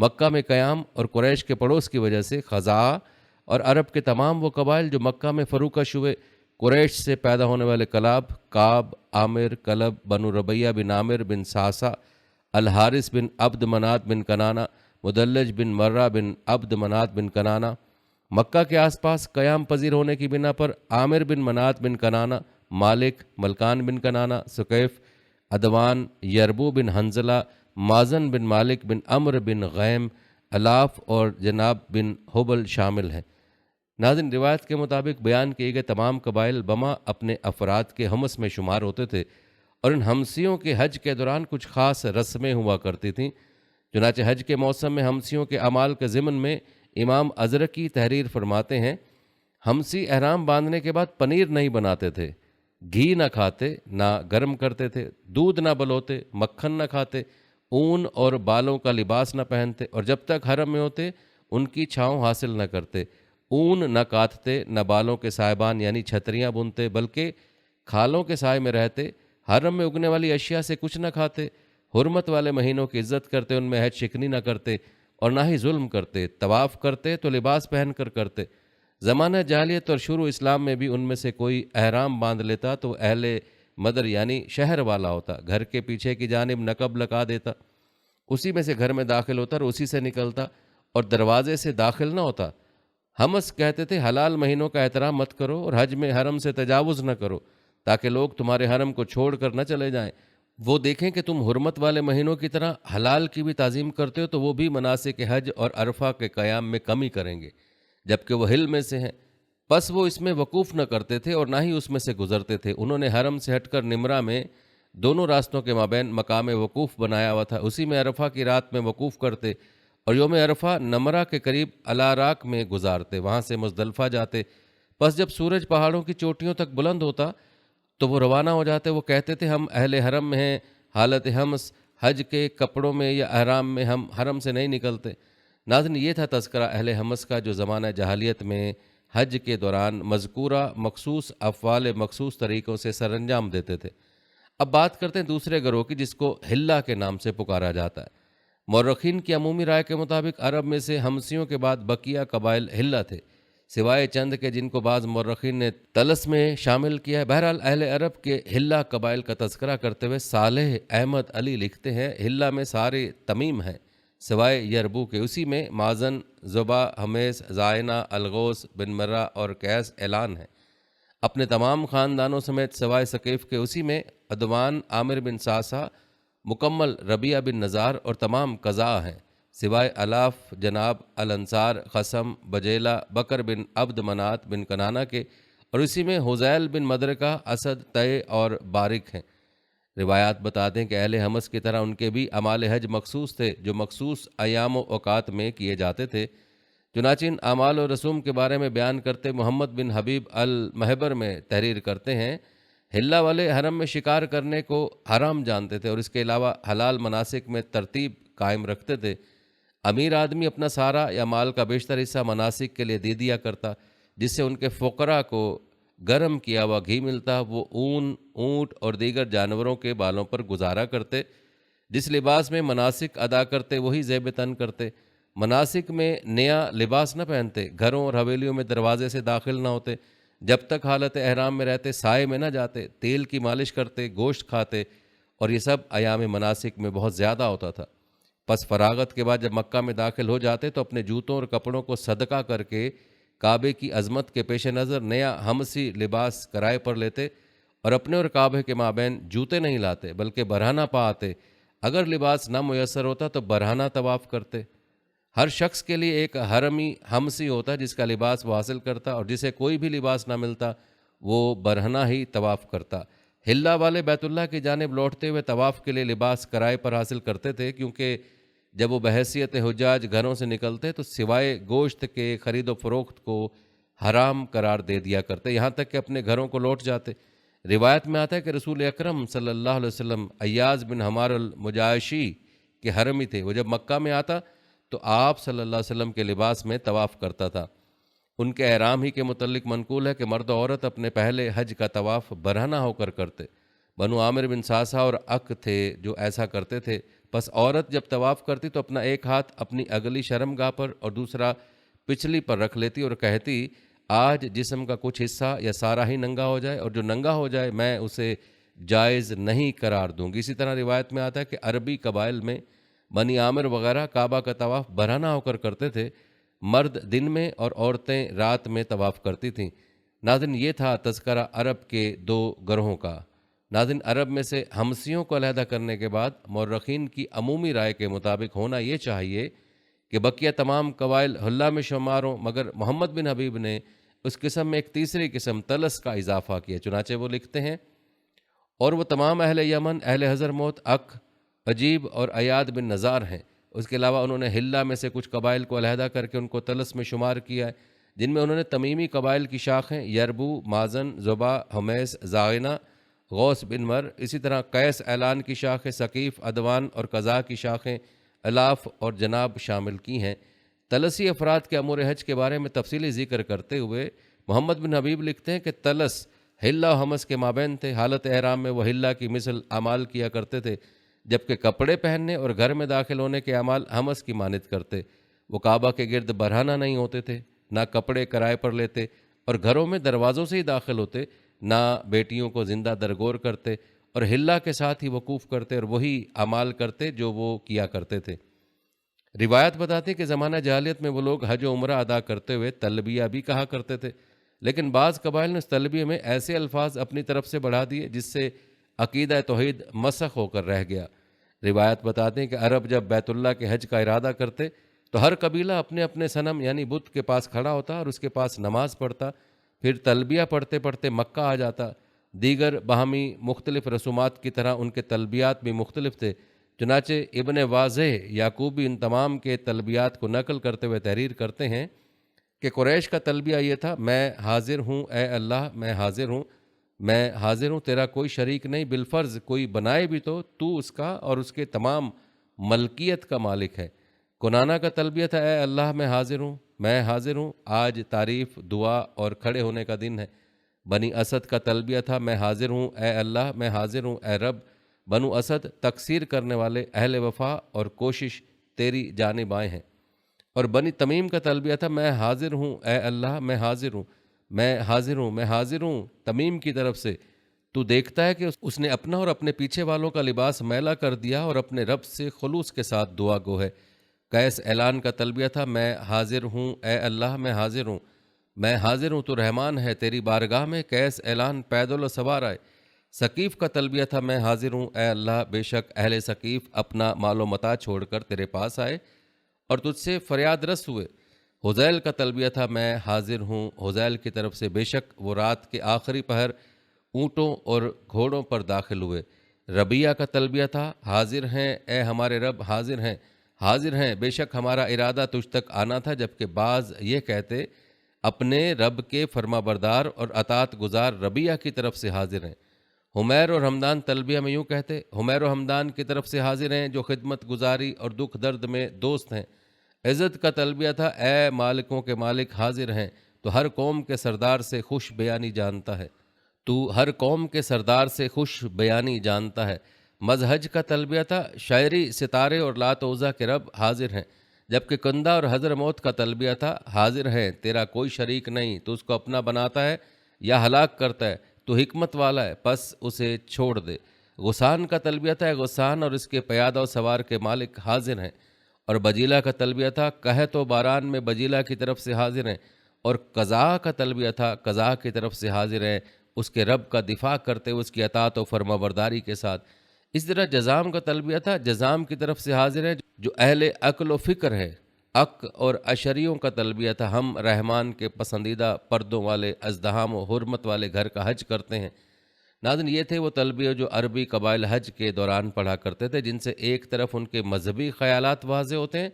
مکہ میں قیام اور قریش کے پڑوس کی وجہ سے خزاعہ اور عرب کے تمام وہ قبائل جو مکہ میں فروکش ہوئے، قریش سے پیدا ہونے والے کلاب، کعب، عامر، کلب، بنو ربیہ بن عامر بن ساسا، الحارث بن عبد منات بن کنانہ، مدلج بن مرہ بن عبد منات بن کنانہ، مکہ کے آس پاس قیام پذیر ہونے کی بنا پر عامر بن منات بن کنانہ، مالک، ملکان بن کنانہ، سقیف، عدوان، یربو بن حنزلہ، مازن بن مالک بن عمر بن غیم، الاف اور جناب بن حبل شامل ہیں۔ ناظرین، روایت کے مطابق بیان کیے گئے تمام قبائل بما اپنے افراد کے ہمس میں شمار ہوتے تھے، اور ان ہمسیوں کے حج کے دوران کچھ خاص رسمیں ہوا کرتی تھیں۔ چنانچہ حج کے موسم میں ہمسیوں کے اعمال کے ضمن میں امام ازرقی تحریر فرماتے ہیں، ہمسی احرام باندھنے کے بعد پنیر نہیں بناتے تھے، گھی نہ کھاتے، نہ گرم کرتے تھے، دودھ نہ بلوتے، مکھن نہ کھاتے، اون اور بالوں کا لباس نہ پہنتے، اور جب تک حرم میں ہوتے ان کی چھاؤں حاصل نہ کرتے، اون نہ کاٹتے، نہ بالوں کے سائبان یعنی چھتریاں بنتے، بلکہ کھالوں کے سائے میں رہتے، حرم میں اگنے والی اشیاء سے کچھ نہ کھاتے، حرمت والے مہینوں کی عزت کرتے، ان میں عہد شکنی نہ کرتے اور نہ ہی ظلم کرتے، طواف کرتے تو لباس پہن کر کرتے۔ زمانہ جاہلیت اور شروع اسلام میں بھی ان میں سے کوئی احرام باندھ لیتا تو اہل مدر یعنی شہر والا ہوتا، گھر کے پیچھے کی جانب نقب لگا دیتا، اسی میں سے گھر میں داخل ہوتا اور اسی سے نکلتا، اور دروازے سے داخل نہ ہوتا۔ ہمس کہتے تھے حلال مہینوں کا احترام مت کرو اور حج میں حرم سے تجاوز نہ کرو، تاکہ لوگ تمہارے حرم کو چھوڑ کر نہ چلے جائیں، وہ دیکھیں کہ تم حرمت والے مہینوں کی طرح حلال کی بھی تعظیم کرتے ہو تو وہ بھی مناسک حج اور عرفہ کے قیام میں کمی کریں گے، جبکہ وہ حل میں سے ہیں۔ پس وہ اس میں وقوف نہ کرتے تھے اور نہ ہی اس میں سے گزرتے تھے۔ انہوں نے حرم سے ہٹ کر نمرہ میں دونوں راستوں کے مابین مقام وقوف بنایا ہوا تھا، اسی میں عرفہ کی رات میں وقوف کرتے اور یوم عرفہ نمرہ کے قریب الاراک میں گزارتے، وہاں سے مزدلفہ جاتے۔ پس جب سورج پہاڑوں کی چوٹیوں تک بلند ہوتا تو وہ روانہ ہو جاتے۔ وہ کہتے تھے ہم اہل حرم میں ہیں، حالت ہمس، حج کے کپڑوں میں یا احرام میں ہم حرم سے نہیں نکلتے۔ ناظرین، یہ تھا تذکرہ اہل حمس کا جو زمانہ جاہلیت میں حج کے دوران مذکورہ مخصوص افعال مخصوص طریقوں سے سر انجام دیتے تھے۔ اب بات کرتے ہیں دوسرے گروہ کی، جس کو حلہ کے نام سے پکارا جاتا ہے۔ مورخین کی عمومی رائے کے مطابق عرب میں سے ہمسیوں کے بعد بقیہ قبائل حلہ تھے، سوائے چند کے جن کو بعض مورخین نے طلس میں شامل کیا ہے۔ بہرحال اہل عرب کے حلہ قبائل کا تذکرہ کرتے ہوئے صالح احمد علی لکھتے ہیں، حلہ میں سارے تمیم ہیں سوائے یربو کے، اسی میں مازن، زبا، حمیس، زائنہ، الغوث بن مرہ اور قیس اعلان ہیں۔ اپنے تمام خاندانوں سمیت سوائے ثقیف کے اسی میں عدوان، عامر بن ساسا، مکمل، ربیہ بن نزار اور تمام قضاء ہیں، سوائے الاف، جناب، الانصار، قسم، بجیلہ، بکر بن عبد منات بن کنانہ کے، اور اسی میں حزیل بن مدرکہ، اسد، طے اور بارک ہیں۔ روایات بتاتے ہیں کہ اہل حمس کی طرح ان کے بھی اعمال حج مخصوص تھے جو مخصوص ایام و اوقات میں کیے جاتے تھے۔ چنانچہ ان اعمال و رسوم کے بارے میں بیان کرتے محمد بن حبیب المحبر میں تحریر کرتے ہیں، حلہ والے حرم میں شکار کرنے کو حرام جانتے تھے اور اس کے علاوہ حلال مناسک میں ترتیب قائم رکھتے تھے۔ امیر آدمی اپنا سارا یا مال کا بیشتر حصہ مناسک کے لیے دے دیا کرتا، جس سے ان کے فقراء کو گرم کیا ہوا گھی ملتا۔ وہ اون، اونٹ اور دیگر جانوروں کے بالوں پر گزارا کرتے۔ جس لباس میں مناسک ادا کرتے وہی زیب تن کرتے۔ مناسک میں نیا لباس نہ پہنتے، گھروں اور حویلیوں میں دروازے سے داخل نہ ہوتے، جب تک حالت احرام میں رہتے سائے میں نہ جاتے، تیل کی مالش کرتے، گوشت کھاتے، اور یہ سب ایام مناسک میں بہت زیادہ ہوتا تھا۔ پس فراغت کے بعد جب مکہ میں داخل ہو جاتے تو اپنے جوتوں اور کپڑوں کو صدقہ کر کے کعبے کی عظمت کے پیش نظر نیا ہمسی لباس کرائے پر لیتے اور اپنے اور کعبے کے مابین جوتے نہیں لاتے بلکہ برہنہ پا آتے۔ اگر لباس نہ میسر ہوتا تو برہنہ طواف کرتے۔ ہر شخص کے لیے ایک حرمی ہمسی ہوتا جس کا لباس وہ حاصل کرتا، اور جسے کوئی بھی لباس نہ ملتا وہ برہنہ ہی طواف کرتا۔ حلہ والے بیت اللہ کی جانب لوٹتے ہوئے طواف کے لیے لباس کرائے پر حاصل کرتے تھے، کیونکہ جب وہ بحیثیت حجاج گھروں سے نکلتے تو سوائے گوشت کے خرید و فروخت کو حرام قرار دے دیا کرتے، یہاں تک کہ اپنے گھروں کو لوٹ جاتے۔ روایت میں آتا ہے کہ رسول اکرم صلی اللہ علیہ وسلم ایاز بن حمار المجاشی کے حرمی تھے، وہ جب مکہ میں آتا تو آپ صلی اللہ علیہ وسلم کے لباس میں طواف کرتا تھا۔ ان کے احرام ہی کے متعلق منقول ہے کہ مرد و عورت اپنے پہلے حج کا طواف برہنہ ہو کر کرتے۔ بنو عامر بن ساسا اور اک تھے جو ایسا کرتے تھے، بس عورت جب طواف کرتی تو اپنا ایک ہاتھ اپنی اگلی شرمگاہ پر اور دوسرا پچھلی پر رکھ لیتی اور کہتی آج جسم کا کچھ حصہ یا سارا ہی ننگا ہو جائے، اور جو ننگا ہو جائے میں اسے جائز نہیں قرار دوں گی۔ اسی طرح روایت میں آتا ہے کہ عربی قبائل میں بنی عامر وغیرہ کعبہ کا طواف برہنہ ہو کر کرتے تھے، مرد دن میں اور عورتیں رات میں طواف کرتی تھیں۔ ناظرین، یہ تھا تذکرہ عرب کے دو گروہوں کا۔ ناظرین، عرب میں سے ہمسیوں کو علیحدہ کرنے کے بعد مورخین کی عمومی رائے کے مطابق ہونا یہ چاہیے کہ بقیہ تمام قبائل حلہ میں شمار ہوں، مگر محمد بن حبیب نے اس قسم میں ایک تیسری قسم طلس کا اضافہ کیا۔ چنانچہ وہ لکھتے ہیں اور وہ تمام اہل یمن، اہل حضرموت، اک، عجیب اور ایاد بن نزار ہیں۔ اس کے علاوہ انہوں نے حلہ میں سے کچھ قبائل کو علیحدہ کر کے ان کو طلس میں شمار کیا ہے، جن میں انہوں نے تمیمی قبائل کی شاخیں یربو، مازن، زبا، حمیس، زاغنہ، غوث بن مر، اسی طرح قیس اعلان کی شاخیں ثقیف، عدوان اور قضاء کی شاخیں الاف اور جناب شامل کی ہیں۔ طلسی افراد کے امور حج کے بارے میں تفصیلی ذکر کرتے ہوئے محمد بن حبیب لکھتے ہیں کہ طلس حلہ و حمس کے مابین تھے۔ حالت احرام میں وہ حلہ کی مثل اعمال کیا کرتے تھے، جبکہ کپڑے پہننے اور گھر میں داخل ہونے کے اعمال حمس کی مانند کرتے۔ وہ کعبہ کے گرد برہنہ نہیں ہوتے تھے، نہ کپڑے کرائے پر لیتے، اور گھروں میں دروازوں سے ہی داخل ہوتے، نہ بیٹیوں کو زندہ درگور کرتے، اور حلہ کے ساتھ ہی وقوف کرتے اور وہی اعمال کرتے جو وہ کیا کرتے تھے۔ روایت بتاتی کہ زمانہ جاہلیت میں وہ لوگ حج و عمرہ ادا کرتے ہوئے تلبیہ بھی کہا کرتے تھے، لیکن بعض قبائل نے اس تلبیہ میں ایسے الفاظ اپنی طرف سے بڑھا دیے جس سے عقیدہ توحید مسخ ہو کر رہ گیا۔ روایت بتاتے ہیں کہ عرب جب بیت اللہ کے حج کا ارادہ کرتے تو ہر قبیلہ اپنے اپنے صنم یعنی بت کے پاس کھڑا ہوتا اور اس کے پاس نماز پڑھتا، پھر تلبیہ پڑھتے پڑھتے مکہ آ جاتا۔ دیگر باہمی مختلف رسومات کی طرح ان کے تلبیات بھی مختلف تھے، چنانچہ ابن واضح یعقوبی ان تمام کے تلبیات کو نقل کرتے ہوئے تحریر کرتے ہیں کہ قریش کا تلبیہ یہ تھا: میں حاضر ہوں اے اللہ، میں حاضر ہوں، میں حاضر ہوں، تیرا کوئی شریک نہیں، بالفرض کوئی بنائے بھی تو اس کا اور اس کے تمام ملکیت کا مالک ہے۔ کنانہ کا تلبیہ تھا: اے اللہ میں حاضر ہوں، میں حاضر ہوں، آج تعریف، دعا اور کھڑے ہونے کا دن ہے۔ بنی اسد کا تلبیہ تھا: میں حاضر ہوں اے اللہ، میں حاضر ہوں اے رب، بنو اسد تقصیر کرنے والے، اہل وفا اور کوشش تیری جانب آئے ہیں۔ اور بنی تمیم کا تلبیہ تھا: میں حاضر ہوں اے اللہ، میں حاضر ہوں، میں حاضر ہوں، میں حاضر ہوں، تمیم کی طرف سے تو دیکھتا ہے کہ اس نے اپنا اور اپنے پیچھے والوں کا لباس میلا کر دیا اور اپنے رب سے خلوص کے ساتھ دعا گو ہے۔ قیس اعلان کا تلبیہ تھا: میں حاضر ہوں اے اللہ، میں حاضر ہوں، میں حاضر ہوں، تو رحمان ہے، تیری بارگاہ میں قیس اعلان پیدل و سوار آئے۔ ثقیف کا تلبیہ تھا: میں حاضر ہوں اے اللہ، بے شک اہل ثقیف اپنا مال و متاع چھوڑ کر تیرے پاس آئے اور تجھ سے فریاد رس ہوئے۔ حذیل کا تلبیہ تھا: میں حاضر ہوں، حذیل کی طرف سے، بے شک وہ رات کے آخری پہر اونٹوں اور گھوڑوں پر داخل ہوئے۔ ربیہ کا تلبیہ تھا: حاضر ہیں اے ہمارے رب، حاضر ہیں، حاضر ہیں، بے شک ہمارا ارادہ تجھ تک آنا تھا، جبکہ بعض یہ کہتے اپنے رب کے فرما بردار اور اطاعت گزار ربیہ کی طرف سے حاضر ہیں۔ حمیر اور ہمدان تلبیہ میں یوں کہتے: حمیر و ہمدان کی طرف سے حاضر ہیں، جو خدمت گزاری اور دکھ درد میں دوست ہیں۔ عزت کا تلبیہ تھا: اے مالکوں کے مالک، حاضر ہیں، تو ہر قوم کے سردار سے خوش بیانی جانتا ہے، تو ہر قوم کے سردار سے خوش بیانی جانتا ہے۔ مذہج کا تلبیہ تھا: شاعری، ستارے اور لات و عزیٰ کے رب، حاضر ہیں، جبکہ کندہ اور حضرموت کا تلبیہ تھا: حاضر ہیں، تیرا کوئی شریک نہیں، تو اس کو اپنا بناتا ہے یا ہلاک کرتا ہے، تو حکمت والا ہے، پس اسے چھوڑ دے۔ غسان کا تلبیہ تھا: غسان اور اس کے پیادہ و سوار کے مالک حاضر ہیں۔ اور بجیلہ کا تلبیہ تھا: قحط و باران میں بجیلہ کی طرف سے حاضر ہیں۔ اور قضاء کا تلبیہ تھا: قضاء کی طرف سے حاضر ہیں، اس کے رب کا دفاع کرتے ہوئے اس کی اطاعت و فرما برداری کے ساتھ۔ اس طرح جزام کا تلبیہ تھا: جزام کی طرف سے حاضر ہے، جو اہل عقل و فکر ہے۔ اق اور اشریوں کا تلبیہ تھا: ہم رحمان کے پسندیدہ پردوں والے ازدحام و حرمت والے گھر کا حج کرتے ہیں۔ ناظرین، یہ تھے وہ تلبیہ جو عربی قبائل حج کے دوران پڑھا کرتے تھے، جن سے ایک طرف ان کے مذہبی خیالات واضح ہوتے ہیں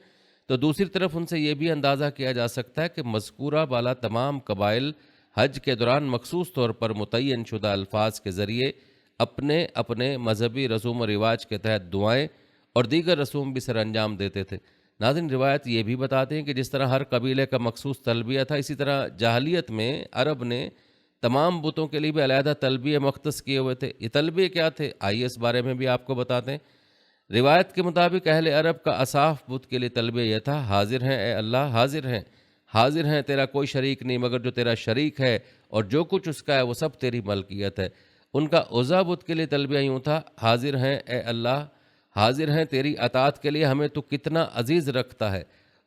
تو دوسری طرف ان سے یہ بھی اندازہ کیا جا سکتا ہے کہ مذکورہ بالا تمام قبائل حج کے دوران مخصوص طور پر متعین شدہ الفاظ کے ذریعے اپنے اپنے مذہبی رسوم و رواج کے تحت دعائیں اور دیگر رسوم بھی سر انجام دیتے تھے۔ ناظرین، روایت یہ بھی بتاتے ہیں کہ جس طرح ہر قبیلے کا مخصوص تلبیہ تھا، اسی طرح جاہلیت میں عرب نے تمام بتوں کے لیے بھی علیحدہ تلبیہ مختص کیے ہوئے تھے۔ یہ تلبیہ کیا تھے؟ آئیے اس بارے میں بھی آپ کو بتاتے ہیں۔ روایت کے مطابق اہل عرب کا اصاف بت کے لیے تلبیہ یہ تھا: حاضر ہیں اے اللہ، حاضر ہیں، حاضر ہیں، تیرا کوئی شریک نہیں مگر جو تیرا شریک ہے، اور جو کچھ اس کا ہے وہ سب تیری ملکیت ہے۔ ان کا عزا بت کے لیے تلبیہ یوں تھا: حاضر ہیں اے اللہ، حاضر ہیں، تیری اطاعت کے لیے ہمیں تو کتنا عزیز رکھتا ہے۔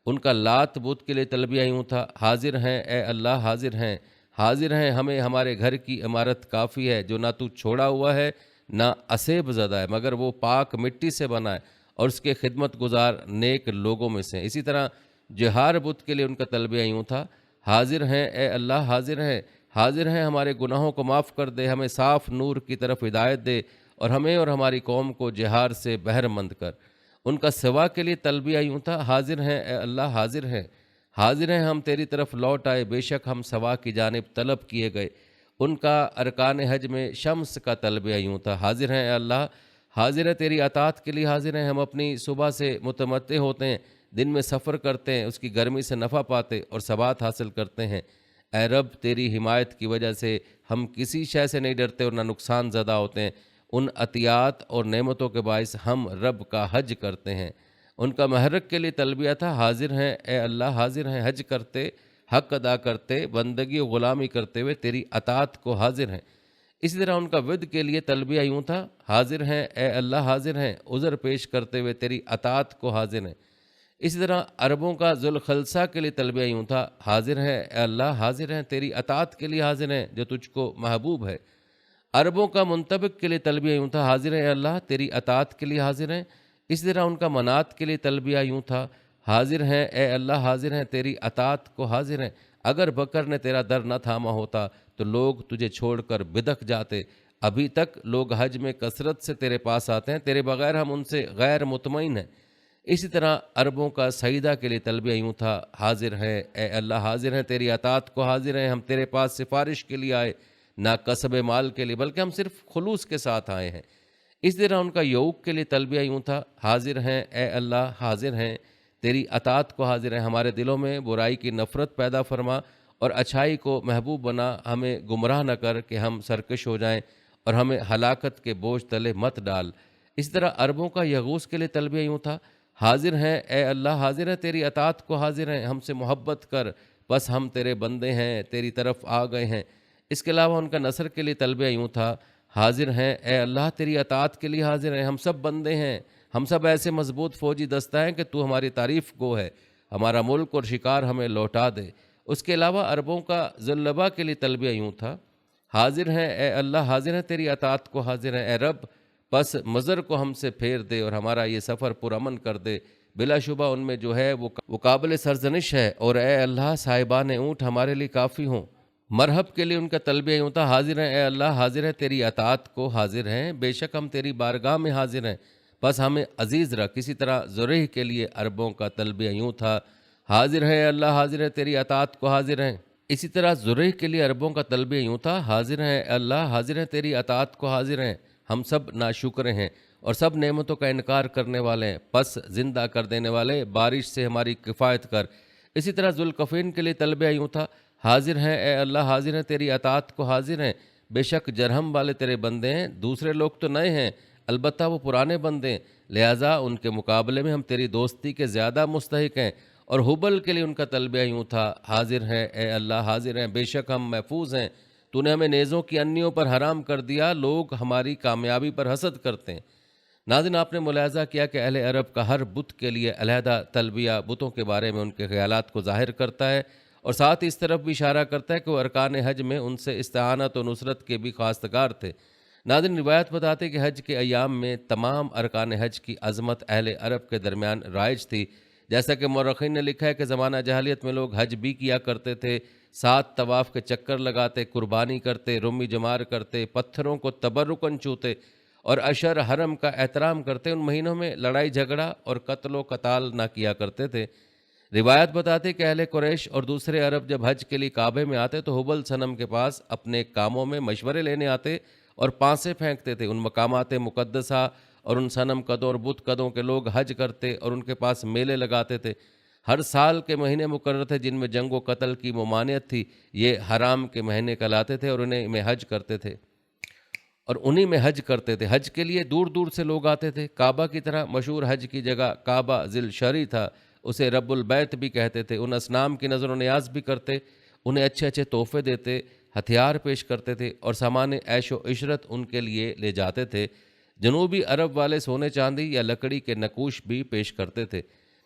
ان کا لات بت کے لیے تلبیہ یوں تھا: حاضر ہیں اے اللہ، حاضر ہیں، حاضر ہیں، ہمیں ہمارے گھر کی عمارت کافی ہے، جو نہ تو چھوڑا ہوا ہے نہ اسیب زدہ ہے، مگر وہ پاک مٹی سے بنا ہے اور اس کے خدمت گزار نیک لوگوں میں سے ہیں۔ اسی طرح جہار بت کے لیے ان کا تلبیہ یوں تھا: حاضر ہیں اے اللہ، حاضر ہیں، حاضر ہیں، ہمارے گناہوں کو معاف کر دے، ہمیں صاف نور کی طرف ہدایت دے، اور ہمیں اور ہماری قوم کو جہار سے بہر مند کر۔ ان کا سوا کے لیے تلبیہ یوں تھا: حاضر ہیں اے اللہ، حاضر ہیں، حاضر ہیں، ہم تیری طرف لوٹ آئے، بے شک ہم سوا کی جانب طلب کیے گئے۔ ان کا ارکان حج میں شمس کا تلبیہ یوں تھا: حاضر ہیں اے اللہ، حاضر ہے، تیری اطاعت کے لیے حاضر ہیں، ہم اپنی صبح سے متمتع ہوتے ہیں، دن میں سفر کرتے ہیں، اس کی گرمی سے نفع پاتے اور ثبات حاصل کرتے ہیں۔ اے رب، تیری حمایت کی وجہ سے ہم کسی شے سے نہیں ڈرتے اور نہ نقصان زدہ ہوتے ہیں۔ ان عطیات اور نعمتوں کے باعث ہم رب کا حج کرتے ہیں۔ ان کا محرک کے لیے تلبیہ تھا: حاضر ہیں اے اللہ، حاضر ہیں، حج کرتے، حق ادا کرتے، بندگی و غلامی کرتے ہوئے تیری اطاعت کو حاضر ہیں۔ اسی طرح ان کا ود کے لیے تلبیہ یوں تھا: حاضر ہیں اے اللہ، حاضر ہیں، عذر پیش کرتے ہوئے تیری اطاعت کو حاضر ہیں۔ اسی طرح عربوں کا ذوالخلصہ کے لیے تلبیہ یوں تھا: حاضر ہیں اے اللہ، حاضر ہیں، تیری اطاعت کے لیے حاضر ہیں، جو تجھ کو محبوب ہے۔ عربوں کا منطبق کے لیے تلبیہ یوں تھا: حاضر ہیں اے اللہ، تیری اطاعت کے لیے حاضر ہیں۔ اسی طرح ان کا منات کے لیے تلبیہ یوں تھا: حاضر ہیں اے اللہ، حاضر ہیں، تیری اطاعت کو حاضر ہیں۔ اگر بکر نے تیرا در نہ تھاما ہوتا تو لوگ تجھے چھوڑ کر بدک جاتے۔ ابھی تک لوگ حج میں کثرت سے تیرے پاس آتے ہیں، تیرے بغیر ہم ان سے غیر مطمئن ہیں۔ اسی طرح عربوں کا سعیدہ کے لیے تلبیہ یوں تھا: حاضر ہیں اے اللہ، حاضر ہیں، تیری اطاعت کو حاضر ہیں، ہم تیرے پاس سفارش کے لیے آئے، نہ کسب مال کے لیے، بلکہ ہم صرف خلوص کے ساتھ آئے ہیں۔ اس طرح ان کا یعوق کے لیے تلبیہ یوں تھا: حاضر ہیں اے اللہ، حاضر ہیں، تیری اطاعت کو حاضر ہیں، ہمارے دلوں میں برائی کی نفرت پیدا فرما اور اچھائی کو محبوب بنا، ہمیں گمراہ نہ کر کہ ہم سرکش ہو جائیں، اور ہمیں ہلاکت کے بوجھ تلے مت ڈال۔ اس طرح عربوں کا یغوث کے لیے تلبیہ یوں تھا: حاضر ہیں اے اللہ، حاضر ہے، تیری اطاعت کو حاضر ہیں، ہم سے محبت کر، بس ہم تیرے بندے ہیں، تیری طرف آ گئے ہیں۔ اس کے علاوہ ان کا نصر کے لیے تلبیہ یوں تھا: حاضر ہیں اے اللہ، تیری اطاعت کے لیے حاضر ہیں، ہم سب بندے ہیں، ہم سب ایسے مضبوط فوجی دستہ ہیں کہ تو ہماری تعریف گو ہے، ہمارا ملک اور شکار ہمیں لوٹا دے۔ اس کے علاوہ عربوں کا ذواللبا کے لیے تلبیہ یوں تھا: حاضر ہیں اے اللہ، حاضر ہیں، تیری اطاعت کو حاضر ہیں، اے رب، بس مضر کو ہم سے پھیر دے اور ہمارا یہ سفر پرامن کر دے، بلا شبہ ان میں جو ہے وہ قابل سرزنش ہے، اور اے اللہ، صاحبان اونٹ ہمارے لیے کافی ہوں۔ مرحب کے لیے ان کا تلبیہ یوں تھا: حاضر ہیں اے اللہ، حاضر ہیں، تیری اطاعت کو حاضر ہیں، بے شک ہم تیری بارگاہ میں حاضر ہیں، بس ہمیں عزیز رکھ۔ اسی طرح ذریح کے لیے عربوں کا تلبیہ یوں تھا: حاضر ہیں اے اللہ، حاضر ہیں، تیری اطاعت کو حاضر ہیں۔ اسی طرح ذریح کے لیے عربوں کا تلبیہ یوں تھا: حاضر ہیں اے اللہ، حاضر ہیں، تیری اطاعت کو حاضر ہیں، ہم سب ناشکر ہیں اور سب نعمتوں کا انکار کرنے والے ہیں، پس زندہ کر دینے والے، بارش سے ہماری کفایت کر۔ اسی طرح ذوالکفین کے لیے تلبیہ یوں تھا: حاضر ہیں اے اللہ، حاضر ہیں، تیری اطاعت کو حاضر ہیں، بے شک جرہم والے تیرے بندے ہیں، دوسرے لوگ تو نئے ہیں، البتہ وہ پرانے بندے ہیں، لہٰذا ان کے مقابلے میں ہم تیری دوستی کے زیادہ مستحق ہیں۔ اور حبل کے لیے ان کا تلبیہ یوں تھا: حاضر ہیں اے اللہ، حاضر ہیں، بے شک ہم محفوظ ہیں، تو نے ہمیں نیزوں کی انیوں پر حرام کر دیا، لوگ ہماری کامیابی پر حسد کرتے ہیں۔ ناظرین، آپ نے ملاحظہ کیا کہ اہل عرب کا ہر بت کے لیے علیحدہ تلبیہ بتوں کے بارے میں ان کے خیالات کو ظاہر کرتا ہے، اور ساتھ اس طرف بھی اشارہ کرتا ہے کہ وہ ارکان حج میں ان سے استعانت و نصرت کے بھی خواستگار تھے۔ ناظرین، روایت بتاتے ہیں کہ حج کے ایام میں تمام ارکان حج کی عظمت اہل عرب کے درمیان رائج تھی، جیسا کہ مورخین نے لکھا ہے کہ زمانہ جاہلیت میں لوگ حج بھی کیا کرتے تھے، 7 طواف کے چکر لگاتے، قربانی کرتے، رمی جمار کرتے، پتھروں کو تبرکاً چھوتے اور اشر حرم کا احترام کرتے۔ ان مہینوں میں لڑائی جھگڑا اور قتل و قتال نہ کیا کرتے تھے۔ روایت بتاتے کہ اہل قریش اور دوسرے عرب جب حج کے لیے کعبے میں آتے تو حبل صنم کے پاس اپنے کاموں میں مشورے لینے آتے اور پانسے پھینکتے تھے۔ ان مقامات مقدسہ اور ان صنم قدوں اور بت قدوں کے لوگ حج کرتے اور ان کے پاس میلے لگاتے تھے۔ ہر سال کے مہینے مقرر تھے جن میں جنگ و قتل کی ممانعت تھی، یہ حرام کے مہینے کہلاتے تھے اور انہیں میں حج کرتے تھے۔ اور انہی میں حج کرتے تھے۔ حج کے لیے دور دور سے لوگ آتے تھے۔ کعبہ کی طرح مشہور حج کی جگہ کعبہ ذی الشری تھا، اسے رب البیت بھی کہتے تھے۔ ان اصنام کی نظر و نیاز بھی کرتے، انہیں اچھے اچھے تحفے دیتے، ہتھیار پیش کرتے تھے اور سامان عیش و عشرت ان کے لیے لے جاتے تھے۔ جنوبی عرب والے سونے چاندی یا لکڑی کے نقوش بھی پیش کرتے تھے۔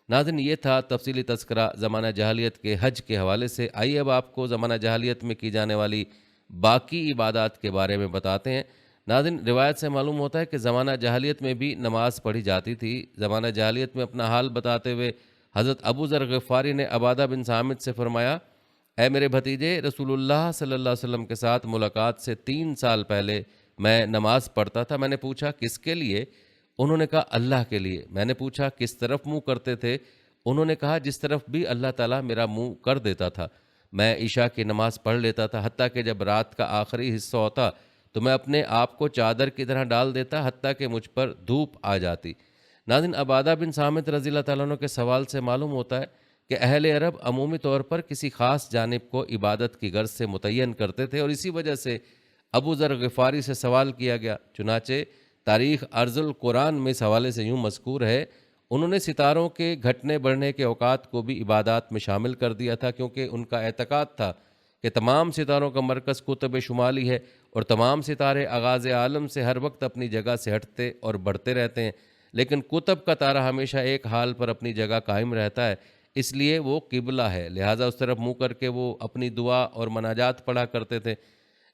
ناظرین، یہ تھا تفصیلی تذکرہ زمانہ جاہلیت کے حج کے حوالے سے۔ آئیے اب آپ کو زمانہ جاہلیت میں کی جانے والی باقی عبادات کے بارے میں بتاتے ہیں۔ ناظرین، روایت سے معلوم ہوتا ہے کہ زمانہ جاہلیت میں بھی نماز پڑھی جاتی تھی۔ زمانہ جاہلیت میں اپنا حال بتاتے ہوئے حضرت ابو ذر غفاری نے عبادہ بن صامت سے فرمایا، اے میرے بھتیجے، رسول اللہ صلی اللہ علیہ وسلم کے ساتھ ملاقات سے 3 سال پہلے میں نماز پڑھتا تھا۔ میں نے پوچھا کس کے لیے؟ انہوں نے کہا اللہ کے لیے۔ میں نے پوچھا کس طرف منہ کرتے تھے؟ انہوں نے کہا جس طرف بھی اللہ تعالیٰ میرا منہ کر دیتا تھا۔ میں عشاء کی نماز پڑھ لیتا تھا، حتیٰ کہ جب رات کا آخری حصہ ہوتا تو میں اپنے آپ کو چادر کی طرح ڈال دیتا، حتیٰ کہ مجھ پر دھوپ آ جاتی۔ ناظرین، عبادہ بن صامت رضی اللہ تعالیٰ عنہ کے سوال سے معلوم ہوتا ہے کہ اہل عرب عمومی طور پر کسی خاص جانب کو عبادت کی غرض سے متعین کرتے تھے، اور اسی وجہ سے ابو ذر غفاری سے سوال کیا گیا۔ چنانچہ تاریخ ارض القرآن میں اس حوالے سے یوں مذکور ہے، انہوں نے ستاروں کے گھٹنے بڑھنے کے اوقات کو بھی عبادات میں شامل کر دیا تھا، کیونکہ ان کا اعتقاد تھا کہ تمام ستاروں کا مرکز قطب شمالی ہے اور تمام ستارے آغاز عالم سے ہر وقت اپنی جگہ سے ہٹتے اور بڑھتے رہتے ہیں، لیکن قطب کا تارہ ہمیشہ ایک حال پر اپنی جگہ قائم رہتا ہے، اس لیے وہ قبلہ ہے، لہٰذا اس طرف منہ کر کے وہ اپنی دعا اور مناجات پڑھا کرتے تھے۔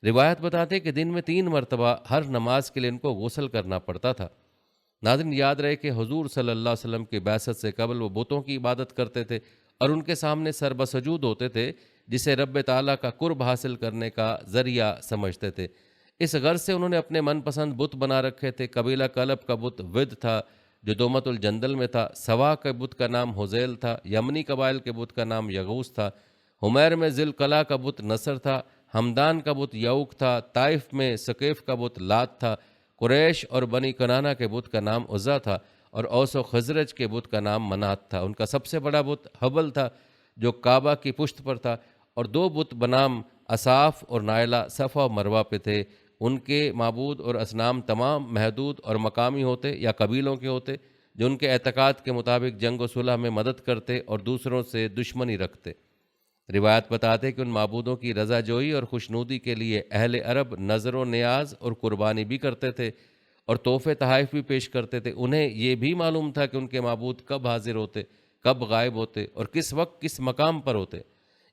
روایت بتاتے کہ دن میں 3 مرتبہ ہر نماز کے لیے ان کو غسل کرنا پڑتا تھا۔ ناظرین، یاد رہے کہ حضور صلی اللہ علیہ وسلم کی بعثت سے قبل وہ بتوں کی عبادت کرتے تھے اور ان کے سامنے سر بسجود ہوتے تھے، جسے رب تعالیٰ کا قرب حاصل کرنے کا ذریعہ سمجھتے تھے۔ اس غرض سے انہوں نے اپنے من پسند بت بنا رکھے تھے۔ قبیلہ کلب کا بت ود تھا جو دومت الجندل میں تھا، سوا کے بت کا نام حزیل تھا، یمنی قبائل کے بت کا نام یغوث تھا، حمیر میں ذی القلع کا بت نصر تھا، ہمدان کا بت یعوق تھا، طائف میں ثقیف کا بت لات تھا، قریش اور بنی کنانہ کے بت کا نام عزا تھا، اور اوس و خزرج کے بت کا نام منات تھا۔ ان کا سب سے بڑا بت حبل تھا جو کعبہ کی پشت پر تھا، اور 2 بت بنام اصاف اور نائلہ صفا و مروہ پہ تھے۔ ان کے معبود اور اصنام تمام محدود اور مقامی ہوتے یا قبیلوں کے ہوتے، جو ان کے اعتقاد کے مطابق جنگ و صلح میں مدد کرتے اور دوسروں سے دشمنی رکھتے۔ روایت بتاتے کہ ان معبودوں کی رضا جوئی اور خوشنودی کے لیے اہل عرب نظر و نیاز اور قربانی بھی کرتے تھے اور تحفے تحائف بھی پیش کرتے تھے۔ انہیں یہ بھی معلوم تھا کہ ان کے معبود کب حاضر ہوتے، کب غائب ہوتے اور کس وقت کس مقام پر ہوتے۔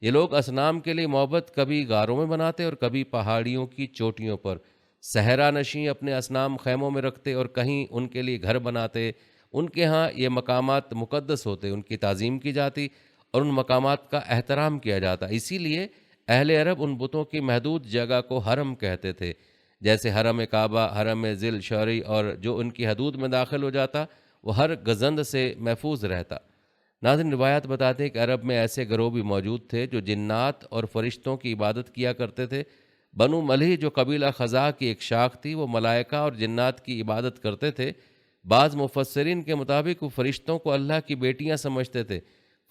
یہ لوگ اصنام کے لیے محبت کبھی غاروں میں بناتے اور کبھی پہاڑیوں کی چوٹیوں پر صحرا نشیں اپنے اصنام خیموں میں رکھتے اور کہیں ان کے لیے گھر بناتے۔ ان کے ہاں یہ مقامات مقدس ہوتے، ان کی تعظیم کی جاتی اور ان مقامات کا احترام کیا جاتا۔ اسی لیے اہل عرب ان بتوں کی محدود جگہ کو حرم کہتے تھے، جیسے حرم کعبہ، حرم ذی الشری، اور جو ان کی حدود میں داخل ہو جاتا وہ ہر گزند سے محفوظ رہتا۔ ناظرین، روایت بتاتے ہیں کہ عرب میں ایسے گروہ بھی موجود تھے جو جنات اور فرشتوں کی عبادت کیا کرتے تھے۔ بنو ملح جو قبیلہ خزاع کی ایک شاخ تھی، وہ ملائکہ اور جنات کی عبادت کرتے تھے۔ بعض مفسرین کے مطابق وہ فرشتوں کو اللہ کی بیٹیاں سمجھتے تھے۔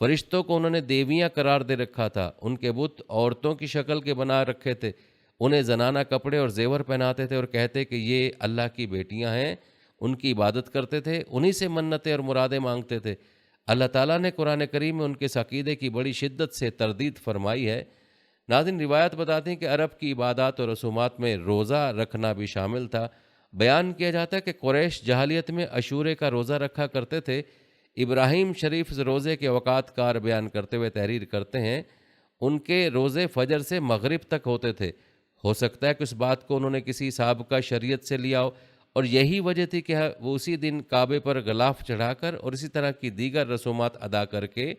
فرشتوں کو انہوں نے دیویاں قرار دے رکھا تھا۔ ان کے بت عورتوں کی شکل کے بنا رکھے تھے، انہیں زنانہ کپڑے اور زیور پہناتے تھے اور کہتے کہ یہ اللہ کی بیٹیاں ہیں، ان کی عبادت کرتے تھے، انہی سے منتیں اور مرادیں مانگتے تھے۔ اللہ تعالیٰ نے قرآن کریم میں ان کے اس عقیدے کی بڑی شدت سے تردید فرمائی ہے۔ ناظرین، روایت بتاتے ہیں کہ عرب کی عبادات اور رسومات میں روزہ رکھنا بھی شامل تھا۔ بیان کیا جاتا ہے کہ قریش جاہلیت میں عاشورے کا روزہ رکھا کرتے تھے۔ ابراہیم شریف اس روزے کے اوقات کار بیان کرتے ہوئے تحریر کرتے ہیں، ان کے روزے فجر سے مغرب تک ہوتے تھے۔ ہو سکتا ہے کہ اس بات کو انہوں نے کسی سابقہ شریعت سے لیا ہو، اور یہی وجہ تھی کہ وہ اسی دن کعبے پر غلاف چڑھا کر اور اسی طرح کی دیگر رسومات ادا کر کے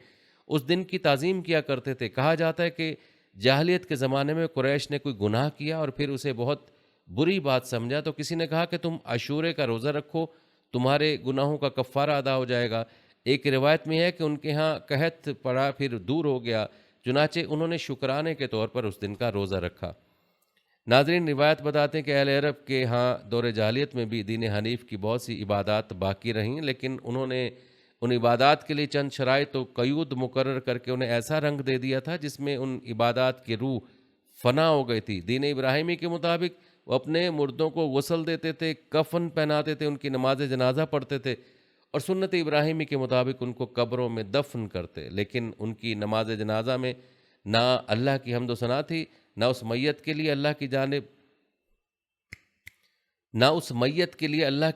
اس دن کی تعظیم کیا کرتے تھے۔ کہا جاتا ہے کہ جاہلیت کے زمانے میں قریش نے کوئی گناہ کیا اور پھر اسے بہت بری بات سمجھا، تو کسی نے کہا کہ تم عاشورے کا روزہ رکھو، تمہارے گناہوں کا کفارہ ادا ہو جائے گا۔ ایک روایت میں ہے کہ ان کے ہاں قحط پڑا، پھر دور ہو گیا، چنانچہ انہوں نے شکرانے کے طور پر اس دن کا روزہ رکھا۔ ناظرین، روایت بتاتے ہیں کہ اہل عرب کے ہاں دور جاہلیت میں بھی دین حنیف کی بہت سی عبادات باقی رہیں، لیکن انہوں نے ان عبادات کے لیے چند شرائط و قیود مقرر کر کے انہیں ایسا رنگ دے دیا تھا جس میں ان عبادات کی روح فنا ہو گئی تھی۔ دین ابراہیمی کے مطابق وہ اپنے مردوں کو غسل دیتے تھے، کفن پہناتے تھے، ان کی نماز جنازہ پڑھتے تھے اور سنت ابراہیمی کے مطابق ان کو قبروں میں دفن کرتے، لیکن ان کی نماز جنازہ میں نہ اللہ کی حمد و ثنا تھی، نہ اس میت کے لیے اللہ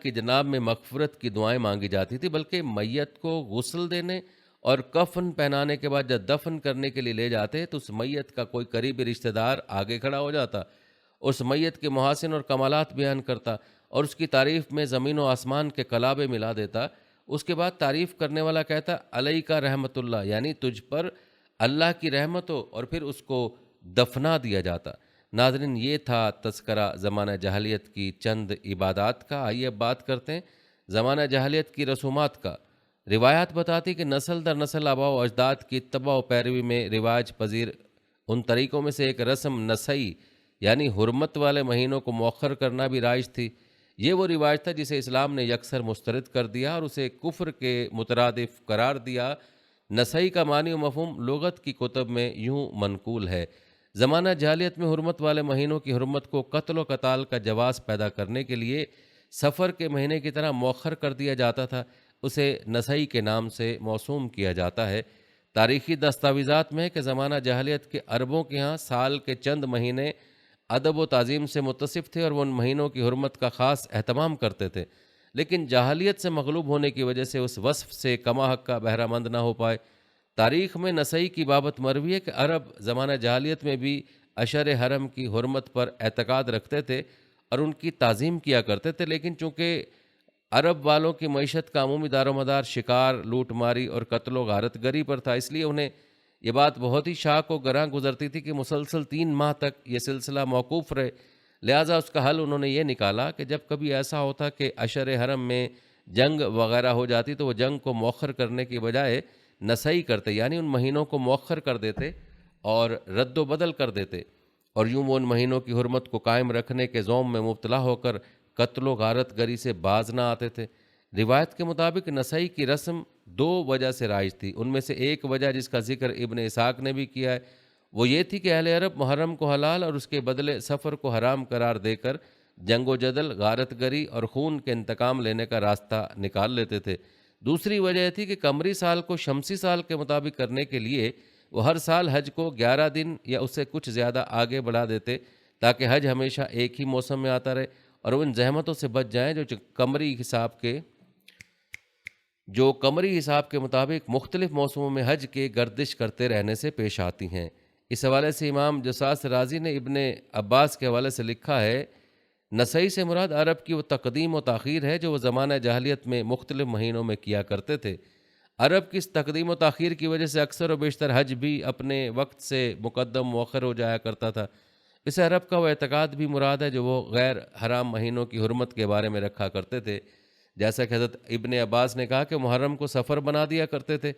کی جناب میں مغفرت کی دعائیں مانگی جاتی تھی، بلکہ میت کو غسل دینے اور کفن پہنانے کے بعد جب دفن کرنے کے لیے لے جاتے تو اس میت کا کوئی قریبی رشتہ دار آگے کھڑا ہو جاتا، اس میت کے محاسن اور کمالات بیان کرتا اور اس کی تعریف میں زمین و آسمان کے کلابے ملا دیتا۔ اس کے بعد تعریف کرنے والا کہتا علیکا رحمت اللہ، یعنی تجھ پر اللہ کی رحمت ہو، اور پھر اس کو دفنا دیا جاتا۔ ناظرین، یہ تھا تذکرہ زمانہ جاہلیت کی چند عبادات کا۔ آئیے اب بات کرتے ہیں زمانہ جاہلیت کی رسومات کا۔ روایات بتاتی کہ نسل در نسل آباء و اجداد کی اتباع و پیروی میں رواج پذیر ان طریقوں میں سے ایک رسم نسائی یعنی حرمت والے مہینوں کو مؤخر کرنا بھی رائج تھی۔ یہ وہ رواج تھا جسے اسلام نے یکسر مسترد کر دیا اور اسے کفر کے مترادف قرار دیا۔ نسائی کا معنی و مفہوم لغت کی کتب میں یوں منقول ہے: زمانہ جاہلیت میں حرمت والے مہینوں کی حرمت کو قتل و قتال کا جواز پیدا کرنے کے لیے سفر کے مہینے کی طرح مؤخر کر دیا جاتا تھا، اسے نسائی کے نام سے موسوم کیا جاتا ہے۔ تاریخی دستاویزات میں ہے کہ زمانہ جاہلیت کے عربوں کے ہاں سال کے چند مہینے ادب و تعظیم سے متصف تھے اور وہ ان مہینوں کی حرمت کا خاص اہتمام کرتے تھے، لیکن جاہلیت سے مغلوب ہونے کی وجہ سے اس وصف سے کما حق کا بہرہ مند نہ ہو پائے۔ تاریخ میں نسائی کی بابت مروی ہے کہ عرب زمانہ جاہلیت میں بھی اشر حرم کی حرمت پر اعتقاد رکھتے تھے اور ان کی تعظیم کیا کرتے تھے، لیکن چونکہ عرب والوں کی معیشت کا عمومی دار و مدار شکار، لوٹ ماری اور قتل و غارت گری پر تھا، اس لیے انہیں یہ بات بہت ہی شاق و گراں گزرتی تھی کہ مسلسل 3 ماہ تک یہ سلسلہ موقوف رہے۔ لہٰذا اس کا حل انہوں نے یہ نکالا کہ جب کبھی ایسا ہوتا کہ اشر حرم میں جنگ وغیرہ ہو جاتی تو وہ جنگ کو مؤخر کرنے کی بجائے نسائی کرتے، یعنی ان مہینوں کو مؤخر کر دیتے اور رد و بدل کر دیتے، اور یوں وہ ان مہینوں کی حرمت کو قائم رکھنے کے زوم میں مبتلا ہو کر قتل و غارت گری سے باز نہ آتے تھے۔ روایت کے مطابق نسائی کی رسم 2 وجہ سے رائج تھی، ان میں سے ایک وجہ جس کا ذکر ابن اسحاق نے بھی کیا ہے وہ یہ تھی کہ اہل عرب محرم کو حلال اور اس کے بدلے سفر کو حرام قرار دے کر جنگ و جدل، غارت گری اور خون کے انتقام لینے کا راستہ نکال لیتے تھے۔ دوسری وجہ یہ تھی کہ قمری سال کو شمسی سال کے مطابق کرنے کے لیے وہ ہر سال حج کو 11 دن یا اس سے کچھ زیادہ آگے بڑھا دیتے تاکہ حج ہمیشہ ایک ہی موسم میں آتا رہے اور وہ ان زحمتوں سے بچ جائیں جو قمری حساب کے مطابق مختلف موسموں میں حج کے گردش کرتے رہنے سے پیش آتی ہیں۔ اس حوالے سے امام جساس رازی نے ابن عباس کے حوالے سے لکھا ہے، نسائی سے مراد عرب کی وہ تقدیم و تاخیر ہے جو وہ زمانہ جاہلیت میں مختلف مہینوں میں کیا کرتے تھے۔ عرب کی اس تقدیم و تاخیر کی وجہ سے اکثر و بیشتر حج بھی اپنے وقت سے مقدم مؤخر ہو جایا کرتا تھا۔ اس عرب کا وہ اعتقاد بھی مراد ہے جو وہ غیر حرام مہینوں کی حرمت کے بارے میں رکھا کرتے تھے، جیسا کہ حضرت ابن عباس نے کہا کہ محرم کو سفر بنا دیا کرتے تھے۔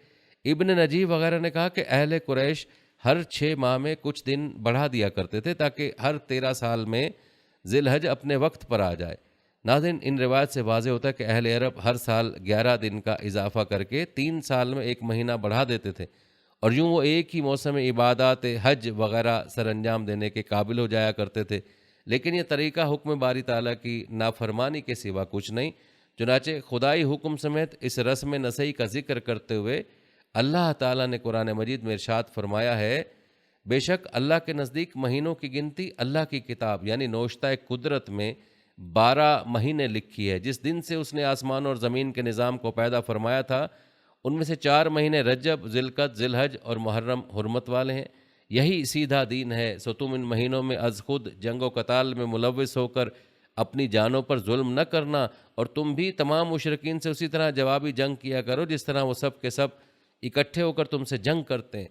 ابن نجیب وغیرہ نے کہا کہ اہل قریش ہر 6 ماہ میں کچھ دن بڑھا دیا کرتے تھے تاکہ ہر 13 سال میں ذی الحج اپنے وقت پر آ جائے۔ ناظرین، ان روایت سے واضح ہوتا ہے کہ اہل عرب ہر سال 11 دن کا اضافہ کر کے 3 سال میں 1 مہینہ بڑھا دیتے تھے اور یوں وہ ایک ہی موسم عبادات حج وغیرہ سر انجام دینے کے قابل ہو جایا کرتے تھے، لیکن یہ طریقہ حکم باری تعالیٰ کی نافرمانی کے سوا کچھ نہیں۔ چنانچہ خدائی حکم سمیت اس رسم نسائی کا ذکر کرتے ہوئے اللہ تعالیٰ نے قرآن مجید میں ارشاد فرمایا ہے، بے شک اللہ کے نزدیک مہینوں کی گنتی اللہ کی کتاب یعنی نوشتہ قدرت میں 12 مہینے لکھی ہے۔ جس دن سے اس نے آسمان اور زمین کے نظام کو پیدا فرمایا تھا ان میں سے 4 مہینے رجب، ذی القعدہ، ذی الحج اور محرم حرمت والے ہیں۔ یہی سیدھا دین ہے، سو تم ان مہینوں میں از خود جنگ و قتال میں ملوث ہو کر اپنی جانوں پر ظلم نہ کرنا، اور تم بھی تمام مشرکین سے اسی طرح جوابی جنگ کیا کرو جس طرح وہ سب کے سب اکٹھے ہو کر تم سے جنگ کرتے ہیں،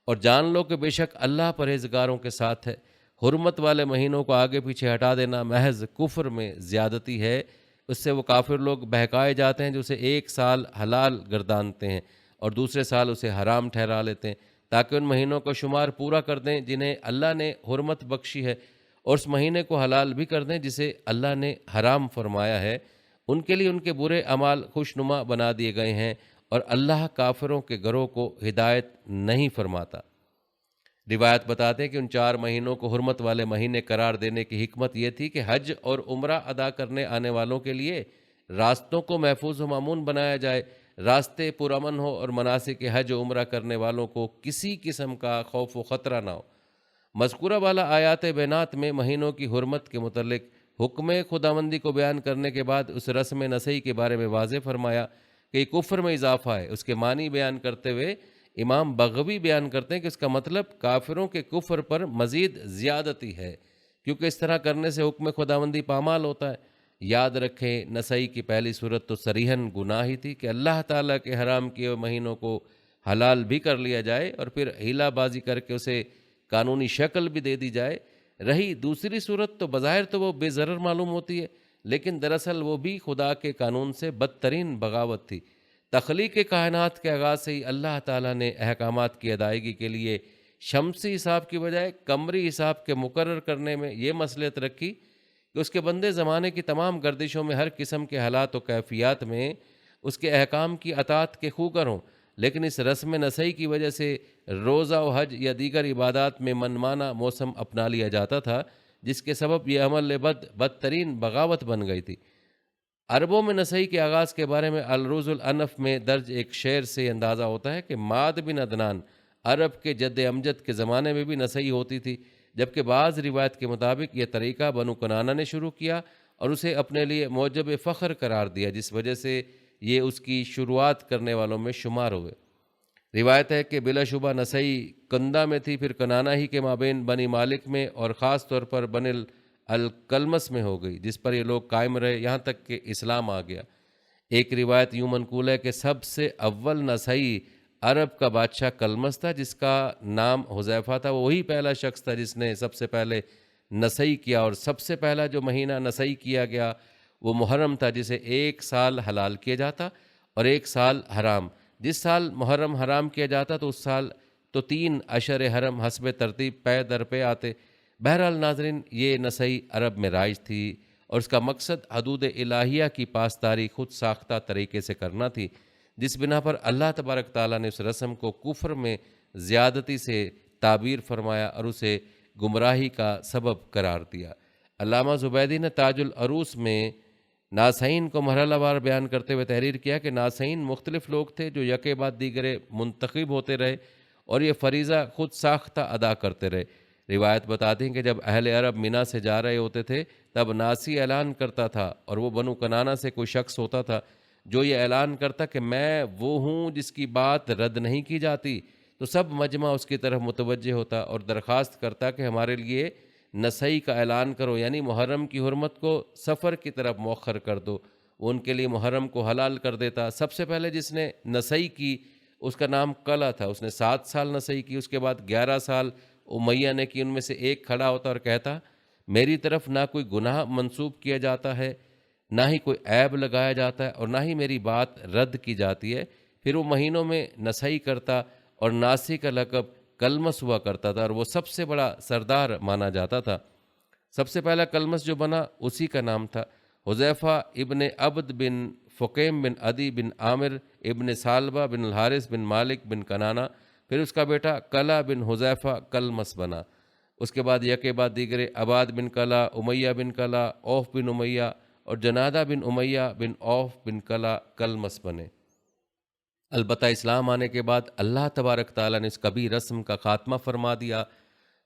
اور جان لو کہ بے شک اللہ پرہیزگاروں کے ساتھ ہے۔ حرمت والے مہینوں کو آگے پیچھے ہٹا دینا محض کفر میں زیادتی ہے، اس سے وہ کافر لوگ بہکائے جاتے ہیں جو اسے 1 سال حلال گردانتے ہیں اور دوسرے سال اسے حرام ٹھہرا لیتے ہیں تاکہ ان مہینوں کو شمار پورا کر دیں جنہیں اللہ نے حرمت بخشی ہے، اور اس مہینے کو حلال بھی کر دیں جسے اللہ نے حرام فرمایا ہے۔ ان کے لیے ان کے برے اعمال خوشنما بنا دیے گئے ہیں اور اللہ کافروں کے گروہ کو ہدایت نہیں فرماتا۔ روایت بتاتے ہیں کہ ان 4 مہینوں کو حرمت والے مہینے قرار دینے کی حکمت یہ تھی کہ حج اور عمرہ ادا کرنے آنے والوں کے لیے راستوں کو محفوظ و مامون بنایا جائے، راستے پرامن ہو اور مناسک حج و عمرہ کرنے والوں کو کسی قسم کا خوف و خطرہ نہ ہو۔ مذکورہ والا آیات بینات میں مہینوں کی حرمت کے متعلق حکم خداوندی کو بیان کرنے کے بعد اس رسم نسئی کے بارے میں واضح فرمایا کہ یہ کفر میں اضافہ ہے۔ اس کے معنی بیان کرتے ہوئے امام بغوی بیان کرتے ہیں کہ اس کا مطلب کافروں کے کفر پر مزید زیادتی ہے، کیونکہ اس طرح کرنے سے حکم خداوندی پامال ہوتا ہے۔ یاد رکھیں نسائی کی پہلی صورت تو صریحاً گناہ ہی تھی کہ اللہ تعالیٰ کے حرام کیے ہوئے مہینوں کو حلال بھی کر لیا جائے اور پھر ہیلا بازی کر کے اسے قانونی شکل بھی دے دی جائے۔ رہی دوسری صورت تو بظاہر تو وہ بے ضرر معلوم ہوتی ہے، لیکن دراصل وہ بھی خدا کے قانون سے بدترین بغاوت تھی۔ تخلیق کائنات کے آغاز سے ہی اللہ تعالیٰ نے احکامات کی ادائیگی کے لیے شمسی حساب کی بجائے قمری حساب کے مقرر کرنے میں یہ مصلحت رکھی کہ اس کے بندے زمانے کی تمام گردشوں میں ہر قسم کے حالات و کیفیات میں اس کے احکام کی اطاعت کے خوگر ہوں، لیکن اس رسم نسئی کی وجہ سے روزہ و حج یا دیگر عبادات میں منمانہ موسم اپنا لیا جاتا تھا، جس کے سبب یہ عمل بدترین بغاوت بن گئی تھی۔ عربوں میں نسئی کے آغاز کے بارے میں الروز الانف میں درج ایک شعر سے اندازہ ہوتا ہے کہ ماد بن عدنان عرب کے جد امجد کے زمانے میں بھی نسئی ہوتی تھی، جبکہ بعض روایت کے مطابق یہ طریقہ بنو کنانہ نے شروع کیا اور اسے اپنے لیے موجب فخر قرار دیا، جس وجہ سے یہ اس کی شروعات کرنے والوں میں شمار ہوئے۔ روایت ہے کہ بلا شبہ نسئی کندہ میں تھی، پھر کنانہ ہی کے مابین بنی مالک میں اور خاص طور پر بنی الکلمس میں ہو گئی، جس پر یہ لوگ قائم رہے یہاں تک کہ اسلام آ گیا۔ ایک روایت یوں منقول ہے کہ سب سے اول نسئی عرب کا بادشاہ کلمس تھا، جس کا نام حذیفہ تھا۔ وہی پہلا شخص تھا جس نے سب سے پہلے نسئی کیا، اور سب سے پہلا جو مہینہ نسئی کیا گیا وہ محرم تھا، جسے 1 سال حلال کیا جاتا اور 1 سال حرام۔ جس سال محرم حرام کیا جاتا تو اس سال تو 3 اشہر حرم حسب ترتیب پے در پے آتے۔ بہرحال ناظرین، یہ نسئی عرب میں رائج تھی اور اس کا مقصد حدود الہیہ کی پاسداری خود ساختہ طریقے سے کرنا تھی، جس بنا پر اللہ تبارک تعالیٰ نے اس رسم کو کفر میں زیادتی سے تعبیر فرمایا اور اسے گمراہی کا سبب قرار دیا۔ علامہ زبیدی نے تاج العروس میں ناسین کو مرحلہ وار بیان کرتے ہوئے تحریر کیا کہ ناسین مختلف لوگ تھے جو یکے بعد دیگرے منتخب ہوتے رہے اور یہ فریضہ خود ساختہ ادا کرتے رہے۔ روایت بتاتی ہیں کہ جب اہل عرب مینا سے جا رہے ہوتے تھے تب ناسی اعلان کرتا تھا، اور وہ بنو کنانہ سے کوئی شخص ہوتا تھا جو یہ اعلان کرتا کہ میں وہ ہوں جس کی بات رد نہیں کی جاتی، تو سب مجمع اس کی طرف متوجہ ہوتا اور درخواست کرتا کہ ہمارے لیے نسئی کا اعلان کرو، یعنی محرم کی حرمت کو سفر کی طرف مؤخر کر دو۔ وہ ان کے لیے محرم کو حلال کر دیتا۔ سب سے پہلے جس نے نسئی کی اس کا نام قلع تھا، اس نے 7 سال نسئی کی، اس کے بعد 11 سال امیہ نے کی۔ ان میں سے ایک کھڑا ہوتا اور کہتا میری طرف نہ کوئی گناہ منسوب کیا جاتا ہے، نہ ہی کوئی عیب لگایا جاتا ہے، اور نہ ہی میری بات رد کی جاتی ہے۔ پھر وہ مہینوں میں نسئی کرتا اور ناسی کا لقب کلمس ہوا کرتا تھا، اور وہ سب سے بڑا سردار مانا جاتا تھا۔ سب سے پہلا کلمس جو بنا اسی کا نام تھا حذیفہ ابن عبد بن فقیم بن عدی بن عامر ابن سالبہ بن الحارث بن مالک بن کنانہ۔ پھر اس کا بیٹا قلع بن حذیفہ کلمس بنا۔ اس کے بعد یکے بعد دیگرے عباد بن قلع، امیہ بن قلع، اوف بن امیہ اور جنادہ بن امیہ بن اوف بن قلع کلمس بنے۔ البتہ اسلام آنے کے بعد اللہ تبارک تعالیٰ نے اس کبھی رسم کا خاتمہ فرما دیا۔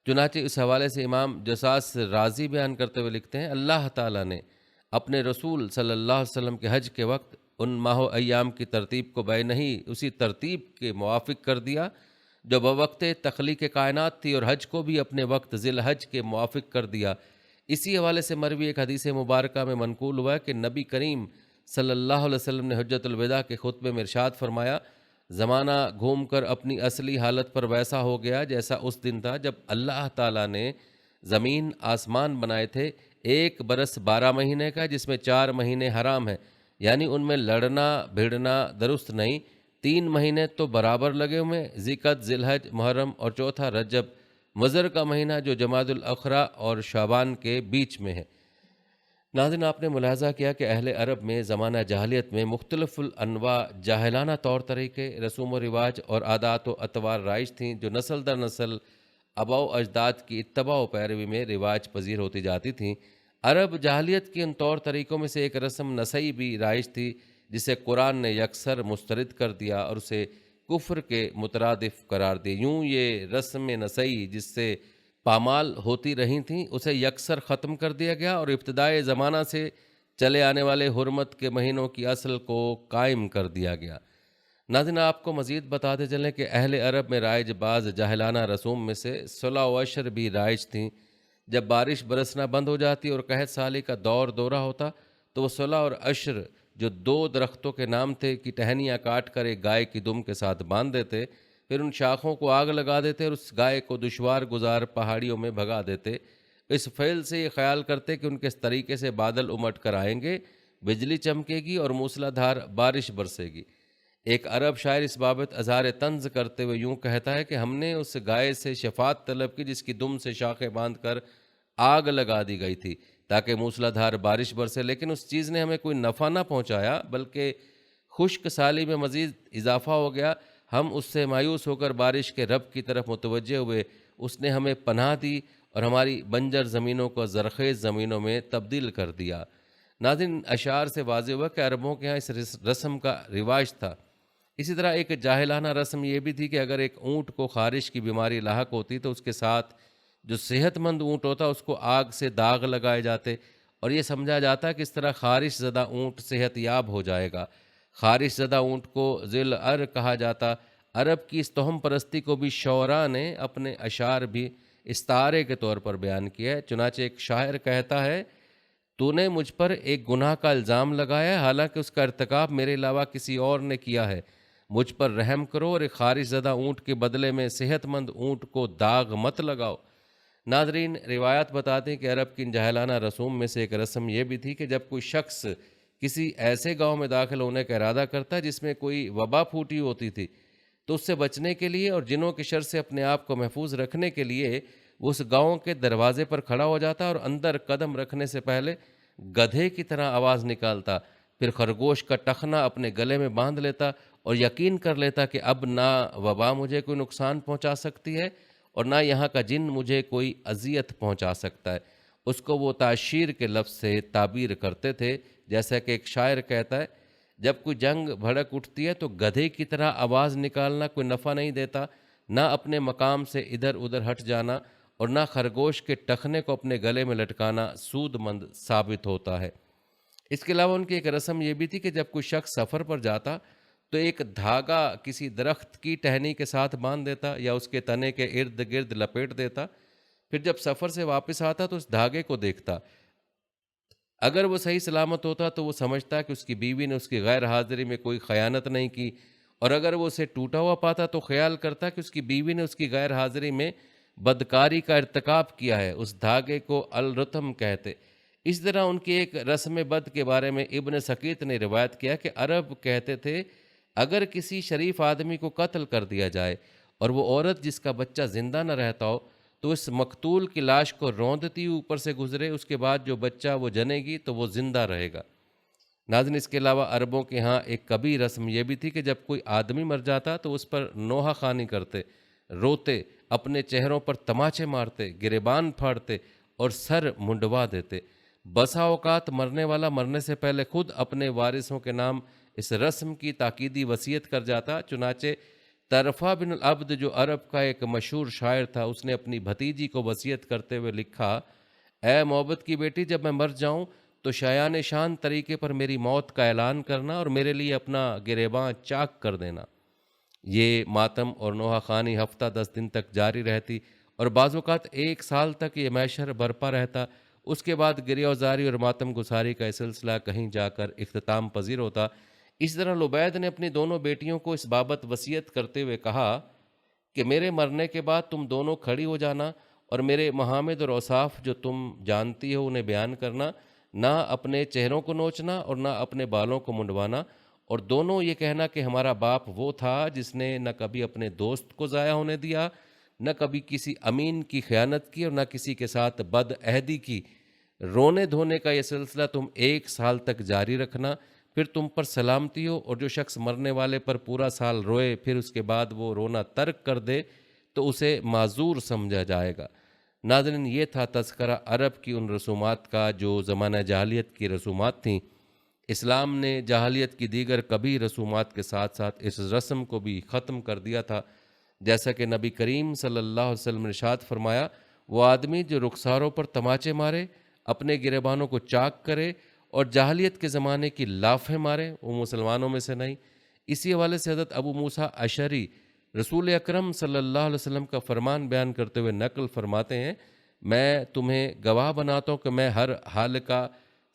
چنانچہ اس حوالے سے امام جساس رازی بیان کرتے ہوئے لکھتے ہیں اللہ تعالیٰ نے اپنے رسول صلی اللہ علیہ وسلم کے حج کے وقت ان ماہ و ایام کی ترتیب کو بے نہیں اسی ترتیب کے موافق کر دیا جو بوقت تخلیق کائنات تھی، اور حج کو بھی اپنے وقت ذی الحج کے موافق کر دیا۔ اسی حوالے سے مروی ایک حدیث مبارکہ میں منقول ہوا ہے کہ نبی کریم صلی اللہ علیہ وسلم نے حجۃ الوداع کے خطبے میں ارشاد فرمایا زمانہ گھوم کر اپنی اصلی حالت پر ویسا ہو گیا جیسا اس دن تھا جب اللہ تعالیٰ نے زمین آسمان بنائے تھے، 1 برس 12 مہینے کا، جس میں 4 مہینے حرام ہیں، یعنی ان میں لڑنا بھیڑنا درست نہیں۔ 3 مہینے تو برابر لگے ہوئے، ذی-القعدہ، ذی الحج، محرم، اور چوتھا رجب مضر کا مہینہ جو جمادی الاخری اور شعبان کے بیچ میں ہے۔ ناظرین، آپ نے ملاحظہ کیا کہ اہل عرب میں زمانہ جاہلیت میں مختلف الانواع جاہلانہ طور طریقے، رسوم و رواج اور عادات و اطوار رائج تھیں جو نسل در نسل آباء و اجداد کی اتباع و پیروی میں رواج پذیر ہوتی جاتی تھیں۔ عرب جاہلیت کے ان طور طریقوں میں سے ایک رسم نسائی بھی رائج تھی، جسے قرآن نے یکسر مسترد کر دیا اور اسے کفر کے مترادف قرار دیا۔ یوں یہ رسم نسائی جس سے پامال ہوتی رہی تھیں اسے یکسر ختم کر دیا گیا اور ابتدائے زمانہ سے چلے آنے والے حرمت کے مہینوں کی اصل کو قائم کر دیا گیا۔ ناظرین، آپ کو مزید بتاتے چلیں کہ اہل عرب میں رائج بعض جاہلانہ رسوم میں سے صلح و عشر بھی رائج تھیں۔ جب بارش برسنا بند ہو جاتی اور قحط سالی کا دورہ ہوتا تو وہ صلح اور عشر، جو دو درختوں کے نام تھے، کی ٹہنیاں کاٹ کر ایک گائے کی دم کے ساتھ باندھ دیتے، پھر ان شاخوں کو آگ لگا دیتے اور اس گائے کو دشوار گزار پہاڑیوں میں بھگا دیتے۔ اس فعل سے یہ خیال کرتے کہ ان کے طریقے سے بادل امٹ کر آئیں گے، بجلی چمکے گی اور موسلا دھار بارش برسے گی۔ ایک عرب شاعر اس بابت اظہار طنز کرتے ہوئے یوں کہتا ہے کہ ہم نے اس گائے سے شفاعت طلب کی جس کی دم سے شاخیں باندھ کر آگ لگا دی گئی تھی تاکہ موسلا دھار بارش برسے، لیکن اس چیز نے ہمیں کوئی نفع نہ پہنچایا بلکہ خشک سالی میں مزید اضافہ ہو گیا۔ ہم اس سے مایوس ہو کر بارش کے رب کی طرف متوجہ ہوئے، اس نے ہمیں پناہ دی اور ہماری بنجر زمینوں کو زرخیز زمینوں میں تبدیل کر دیا۔ ناظرین، اشعار سے واضح ہوا کہ عربوں کے ہاں اس رسم کا رواج تھا۔ اسی طرح ایک جاہلانہ رسم یہ بھی تھی کہ اگر ایک اونٹ کو خارش کی بیماری لاحق ہوتی تو اس کے ساتھ جو صحت مند اونٹ ہوتا اس کو آگ سے داغ لگائے جاتے اور یہ سمجھا جاتا کہ اس طرح خارش زدہ اونٹ صحت یاب ہو جائے گا۔ خارش زدہ اونٹ کو ذی العر کہا جاتا۔ عرب کی اس توہم پرستی کو بھی شعراء نے اپنے اشعار بھی استعارے کے طور پر بیان کیا ہے۔ چنانچہ ایک شاعر کہتا ہے، تو نے مجھ پر ایک گناہ کا الزام لگایا ہے حالانکہ اس کا ارتکاب میرے علاوہ کسی اور نے کیا ہے، مجھ پر رحم کرو اور ایک خارش زدہ اونٹ کے بدلے میں صحت مند اونٹ کو داغ مت لگاؤ۔ ناظرین، روایات بتاتے ہیں کہ عرب کی ان جاہلانہ رسوم میں سے ایک رسم یہ بھی تھی کہ جب کوئی شخص کسی ایسے گاؤں میں داخل ہونے کا ارادہ کرتا جس میں کوئی وبا پھوٹی ہوتی تھی تو اس سے بچنے کے لیے اور جنوں کے شر سے اپنے آپ کو محفوظ رکھنے کے لیے وہ اس گاؤں کے دروازے پر کھڑا ہو جاتا اور اندر قدم رکھنے سے پہلے گدھے کی طرح آواز نکالتا، پھر خرگوش کا ٹخنا اپنے گلے میں باندھ لیتا اور یقین کر لیتا کہ اب نہ وبا مجھے کوئی نقصان پہنچا سکتی ہے اور نہ یہاں کا جن مجھے کوئی اذیت پہنچا سکتا ہے۔ اس کو وہ تعشیر کے لفظ سے تعبیر کرتے تھے، جیسا کہ ایک شاعر کہتا ہے، جب کوئی جنگ بھڑک اٹھتی ہے تو گدھے کی طرح آواز نکالنا کوئی نفع نہیں دیتا، نہ اپنے مقام سے ادھر ادھر ہٹ جانا اور نہ خرگوش کے ٹخنے کو اپنے گلے میں لٹکانا سود مند ثابت ہوتا ہے۔ اس کے علاوہ ان کی ایک رسم یہ بھی تھی کہ جب کوئی شخص سفر پر جاتا تو ایک دھاگا کسی درخت کی ٹہنی کے ساتھ باندھ دیتا یا اس کے تنے کے ارد گرد لپیٹ دیتا، پھر جب سفر سے واپس آتا تو اس دھاگے کو دیکھتا، اگر وہ صحیح سلامت ہوتا تو وہ سمجھتا کہ اس کی بیوی نے اس کی غیر حاضری میں کوئی خیانت نہیں کی، اور اگر وہ اسے ٹوٹا ہوا پاتا تو خیال کرتا کہ اس کی بیوی نے اس کی غیر حاضری میں بدکاری کا ارتکاب کیا ہے۔ اس دھاگے کو الرتم کہتے۔ اس طرح ان کی ایک رسم بد کے بارے میں ابن سقیط نے روایت کیا کہ عرب کہتے تھے اگر کسی شریف آدمی کو قتل کر دیا جائے اور وہ عورت جس کا بچہ زندہ نہ رہتا ہو تو اس مقتول کی لاش کو روندتی اوپر سے گزرے، اس کے بعد جو بچہ وہ جنے گی تو وہ زندہ رہے گا۔ ناظرین، اس کے علاوہ عربوں کے ہاں ایک کبھی رسم یہ بھی تھی کہ جب کوئی آدمی مر جاتا تو اس پر نوحہ خوانی کرتے، روتے، اپنے چہروں پر تماچے مارتے، گریبان پھاڑتے اور سر منڈوا دیتے۔ بسا اوقات مرنے والا مرنے سے پہلے خود اپنے وارثوں کے نام اس رسم کی تاکیدی وصیت کر جاتا۔ چنانچہ طرفہ بن العبد جو عرب کا ایک مشہور شاعر تھا، اس نے اپنی بھتیجی کو وصیت کرتے ہوئے لکھا، اے محبت کی بیٹی، جب میں مر جاؤں تو شایان شان طریقے پر میری موت کا اعلان کرنا اور میرے لیے اپنا گریباں چاک کر دینا۔ یہ ماتم اور نوحہ خوانی ہفتہ 10 دن تک جاری رہتی اور بعض اوقات 1 سال تک یہ محشر برپا رہتا۔ اس کے بعد گریہ وزاری اور ماتم گساری کا یہ سلسلہ کہیں جا کر اختتام پذیر ہوتا۔ اس طرح لبید نے اپنی دونوں بیٹیوں کو اس بابت وصیت کرتے ہوئے کہا کہ میرے مرنے کے بعد تم دونوں کھڑی ہو جانا اور میرے محامد اور اوصاف جو تم جانتی ہو انہیں بیان کرنا، نہ اپنے چہروں کو نوچنا اور نہ اپنے بالوں کو منڈوانا، اور دونوں یہ کہنا کہ ہمارا باپ وہ تھا جس نے نہ کبھی اپنے دوست کو ضائع ہونے دیا، نہ کبھی کسی امین کی خیانت کی اور نہ کسی کے ساتھ بد عہدی کی۔ رونے دھونے کا یہ سلسلہ تم 1 سال تک جاری رکھنا، پھر تم پر سلامتی ہو، اور جو شخص مرنے والے پر پورا سال روئے پھر اس کے بعد وہ رونا ترک کر دے تو اسے معذور سمجھا جائے گا۔ ناظرین، یہ تھا تذکرہ عرب کی ان رسومات کا جو زمانہ جاہلیت کی رسومات تھیں۔ اسلام نے جاہلیت کی دیگر کبھی رسومات کے ساتھ ساتھ اس رسم کو بھی ختم کر دیا تھا، جیسا کہ نبی کریم صلی اللہ علیہ وسلم نے ارشاد فرمایا، وہ آدمی جو رخساروں پر تماچے مارے، اپنے گریبانوں کو چاک کرے اور جاہلیت کے زمانے کی لافیں مارے، وہ مسلمانوں میں سے نہیں۔ اسی حوالے سے حضرت ابو موسیٰ اشعری رسول اکرم صلی اللہ علیہ وسلم کا فرمان بیان کرتے ہوئے نقل فرماتے ہیں، میں تمہیں گواہ بناتا ہوں کہ میں ہر حالقہ،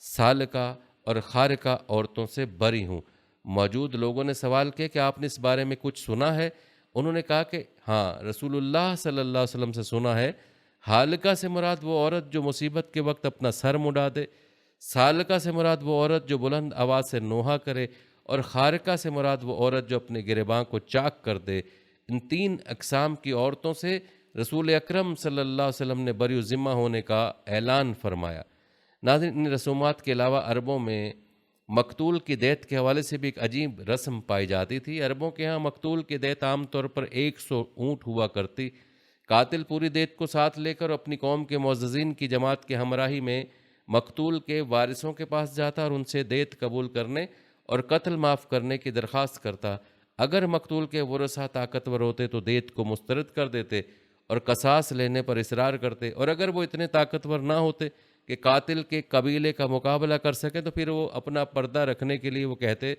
سالقہ اور خارقہ عورتوں سے بری ہوں۔ موجود لوگوں نے سوال کیا کہ آپ نے اس بارے میں کچھ سنا ہے؟ انہوں نے کہا کہ ہاں، رسول اللہ صلی اللہ علیہ وسلم سے سنا ہے۔ حالقہ سے مراد وہ عورت جو مصیبت کے وقت اپنا سر مڈا دے، سالقہ سے مراد وہ عورت جو بلند آواز سے نوحہ کرے، اور خارقہ سے مراد وہ عورت جو اپنے گریباں کو چاک کر دے۔ ان تین اقسام کی عورتوں سے رسول اکرم صلی اللہ علیہ وسلم نے بری ذمہ ہونے کا اعلان فرمایا۔ ناظرین، ان رسومات کے علاوہ عربوں میں مقتول کی دیت کے حوالے سے بھی ایک عجیب رسم پائی جاتی تھی۔ عربوں کے ہاں مقتول کی دیت عام طور پر 100 اونٹ ہوا کرتی۔ قاتل پوری دیت کو ساتھ لے کر اپنی قوم کے معززین کی جماعت کے ہمراہی میں مقتول کے وارثوں کے پاس جاتا اور ان سے دیت قبول کرنے اور قتل معاف کرنے کی درخواست کرتا۔ اگر مقتول کے ورثاء طاقتور ہوتے تو دیت کو مسترد کر دیتے اور قصاص لینے پر اصرار کرتے، اور اگر وہ اتنے طاقتور نہ ہوتے کہ قاتل کے قبیلے کا مقابلہ کر سکیں تو پھر وہ اپنا پردہ رکھنے کے لیے وہ کہتے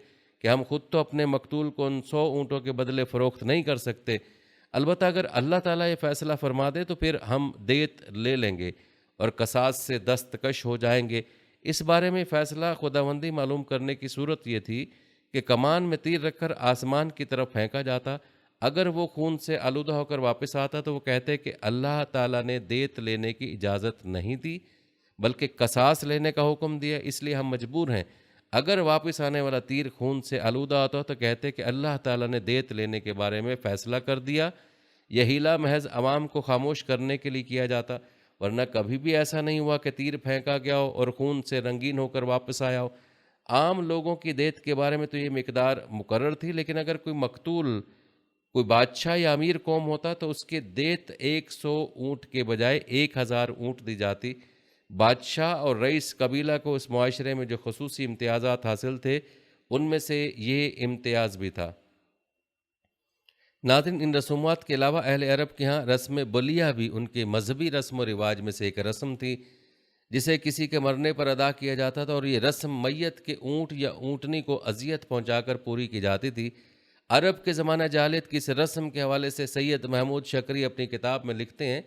کہ ہم خود تو اپنے مقتول کو ان 100 اونٹوں کے بدلے فروخت نہیں کر سکتے، البتہ اگر اللہ تعالیٰ یہ فیصلہ فرما دے تو پھر ہم دیت لے لیں گے اور قصاص سے دستکش ہو جائیں گے۔ اس بارے میں فیصلہ خداوندی معلوم کرنے کی صورت یہ تھی کہ کمان میں تیر رکھ کر آسمان کی طرف پھینکا جاتا، اگر وہ خون سے آلودہ ہو کر واپس آتا تو وہ کہتے کہ اللہ تعالیٰ نے دیت لینے کی اجازت نہیں دی بلکہ قصاص لینے کا حکم دیا، اس لیے ہم مجبور ہیں۔ اگر واپس آنے والا تیر خون سے آلودہ ہوتا تو کہتے کہ اللہ تعالیٰ نے دیت لینے کے بارے میں فیصلہ کر دیا۔ یہ ہیلا محض عوام کو خاموش کرنے کے لیے کیا جاتا، ورنہ کبھی بھی ایسا نہیں ہوا کہ تیر پھینکا گیا ہو اور خون سے رنگین ہو کر واپس آیا ہو۔ عام لوگوں کی دیت کے بارے میں تو یہ مقدار مقرر تھی، لیکن اگر کوئی مقتول کوئی بادشاہ یا امیر قوم ہوتا تو اس کے دیت 100 اونٹ کے بجائے 1000 اونٹ دی جاتی۔ بادشاہ اور رئیس قبیلہ کو اس معاشرے میں جو خصوصی امتیازات حاصل تھے ان میں سے یہ امتیاز بھی تھا۔ ناظرین، ان رسومات کے علاوہ اہل عرب کے ہاں رسم بلیہ بھی ان کے مذہبی رسم و رواج میں سے ایک رسم تھی جسے کسی کے مرنے پر ادا کیا جاتا تھا، اور یہ رسم میت کے اونٹ یا اونٹنی کو اذیت پہنچا کر پوری کی جاتی تھی۔ عرب کے زمانہ جاہلیت کی اس رسم کے حوالے سے سید محمود شکری اپنی کتاب میں لکھتے ہیں،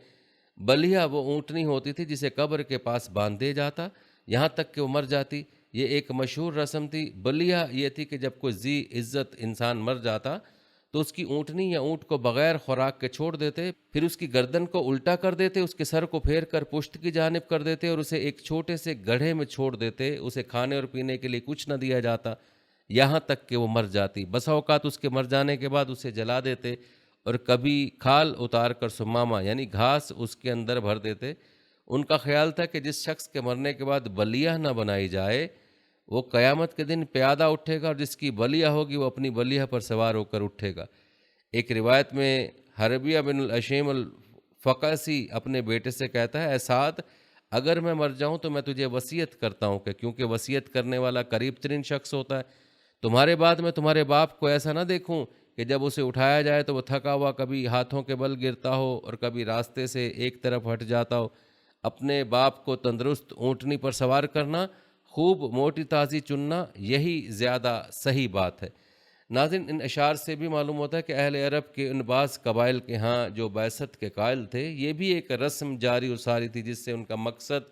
بلیہ وہ اونٹنی ہوتی تھی جسے قبر کے پاس باندھ دیا جاتا یہاں تک کہ وہ مر جاتی۔ یہ ایک مشہور رسم تھی۔ بلیہ یہ تھی کہ جب کوئی ذی عزت انسان مر جاتا تو اس کی اونٹنی یا اونٹ کو بغیر خوراک کے چھوڑ دیتے، پھر اس کی گردن کو الٹا کر دیتے، اس کے سر کو پھیر کر پشت کی جانب کر دیتے اور اسے ایک چھوٹے سے گڑھے میں چھوڑ دیتے۔ اسے کھانے اور پینے کے لیے کچھ نہ دیا جاتا یہاں تک کہ وہ مر جاتی۔ بسا اوقات اس کے مر جانے کے بعد اسے جلا دیتے اور کبھی کھال اتار کر سمامہ یعنی گھاس اس کے اندر بھر دیتے۔ ان کا خیال تھا کہ جس شخص کے مرنے کے بعد بلیہ نہ بنائی جائے وہ قیامت کے دن پیادہ اٹھے گا، اور جس کی بلیہ ہوگی وہ اپنی بلیہ پر سوار ہو کر اٹھے گا۔ ایک روایت میں حربیہ بن الاشیم الفقسی اپنے بیٹے سے کہتا ہے، اے سعد، اگر میں مر جاؤں تو میں تجھے وصیت کرتا ہوں کہ کیونکہ وصیت کرنے والا قریب ترین شخص ہوتا ہے، تمہارے بعد میں تمہارے باپ کو ایسا نہ دیکھوں کہ جب اسے اٹھایا جائے تو وہ تھکا ہوا کبھی ہاتھوں کے بل گرتا ہو اور کبھی راستے سے ایک طرف ہٹ جاتا ہو۔ اپنے باپ کو تندرست اونٹنی پر سوار کرنا، خوب موٹی تازی چننا، یہی زیادہ صحیح بات ہے۔ ناظرین، ان اشعار سے بھی معلوم ہوتا ہے کہ اہل عرب کے ان بعض قبائل کے ہاں جو بعثت کے قائل تھے، یہ بھی ایک رسم جاری و ساری تھی جس سے ان کا مقصد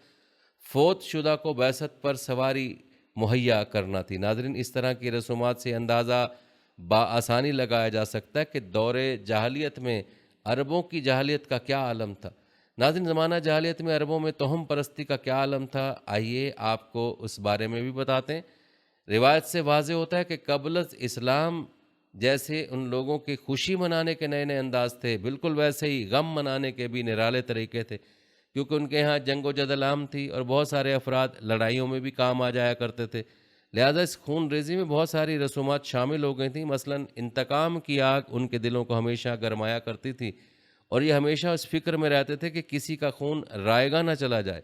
فوت شدہ کو بعثت پر سواری مہیا کرنا تھی۔ ناظرین، اس طرح کی رسومات سے اندازہ بآسانی لگایا جا سکتا ہے کہ دور جاہلیت میں عربوں کی جاہلیت کا کیا عالم تھا۔ ناظرین، زمانہ جاہلیت میں عربوں میں توہم پرستی کا کیا عالم تھا، آئیے آپ کو اس بارے میں بھی بتاتے ہیں۔ روایت سے واضح ہوتا ہے کہ قبل از اسلام جیسے ان لوگوں کے خوشی منانے کے نئے نئے انداز تھے، بالکل ویسے ہی غم منانے کے بھی نرالے طریقے تھے، کیونکہ ان کے ہاں جنگ و جدل عام تھی اور بہت سارے افراد لڑائیوں میں بھی کام آ جایا کرتے تھے، لہذا اس خون ریزی میں بہت ساری رسومات شامل ہو گئی تھیں۔ مثلا انتقام کی آگ ان کے دلوں کو ہمیشہ گرمایا کرتی تھی، اور یہ ہمیشہ اس فکر میں رہتے تھے کہ کسی کا خون رائیگاں نہ چلا جائے۔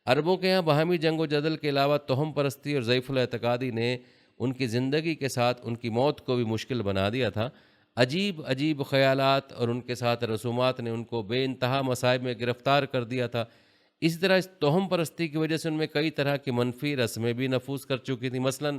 عربوں کے یہاں باہمی جنگ و جدل کے علاوہ توہم پرستی اور ضعیف الاعتقادی نے ان کی زندگی کے ساتھ ان کی موت کو بھی مشکل بنا دیا تھا۔ عجیب عجیب خیالات اور ان کے ساتھ رسومات نے ان کو بے انتہا مصائب میں گرفتار کر دیا تھا۔ اسی طرح اس توہم پرستی کی وجہ سے ان میں کئی طرح کی منفی رسمیں بھی نفوذ کر چکی تھیں۔ مثلاً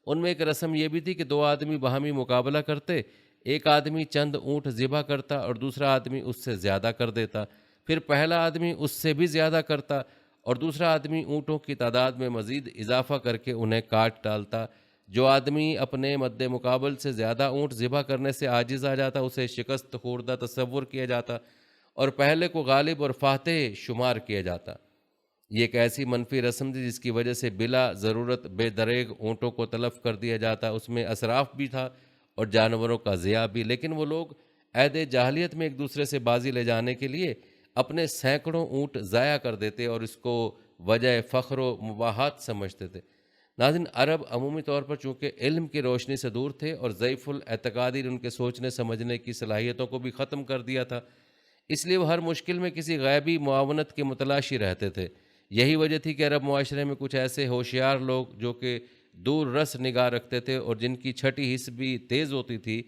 ان میں ایک رسم یہ بھی تھی کہ دو آدمی باہمی مقابلہ کرتے، ایک آدمی چند اونٹ ذبح کرتا اور دوسرا آدمی اس سے زیادہ کر دیتا، پھر پہلا آدمی اس سے بھی زیادہ کرتا اور دوسرا آدمی اونٹوں کی تعداد میں مزید اضافہ کر کے انہیں کاٹ ڈالتا۔ جو آدمی اپنے مد مقابل سے زیادہ اونٹ ذبح کرنے سے عاجز آ جاتا اسے شکست خوردہ تصور کیا جاتا اور پہلے کو غالب اور فاتح شمار کیا جاتا۔ یہ ایک ایسی منفی رسم تھی جس کی وجہ سے بلا ضرورت بے دریغ اونٹوں کو تلف کر دیا جاتا۔ اس میں اسراف بھی تھا اور جانوروں کا ضیاع بھی، لیکن وہ لوگ عہد جاہلیت میں ایک دوسرے سے بازی لے جانے کے لیے اپنے سینکڑوں اونٹ ضائع کر دیتے اور اس کو وجہ فخر و مباحات سمجھتے تھے۔ ناظرین، عرب عمومی طور پر چونکہ علم کی روشنی سے دور تھے اور ضعیف الاعتقادی نے ان کے سوچنے سمجھنے کی صلاحیتوں کو بھی ختم کر دیا تھا، اس لیے وہ ہر مشکل میں کسی غیبی معاونت کے متلاشی رہتے تھے۔ یہی وجہ تھی کہ عرب معاشرے میں کچھ ایسے ہوشیار لوگ جو کہ دور رس نگاہ رکھتے تھے اور جن کی چھٹی حس بھی تیز ہوتی تھی،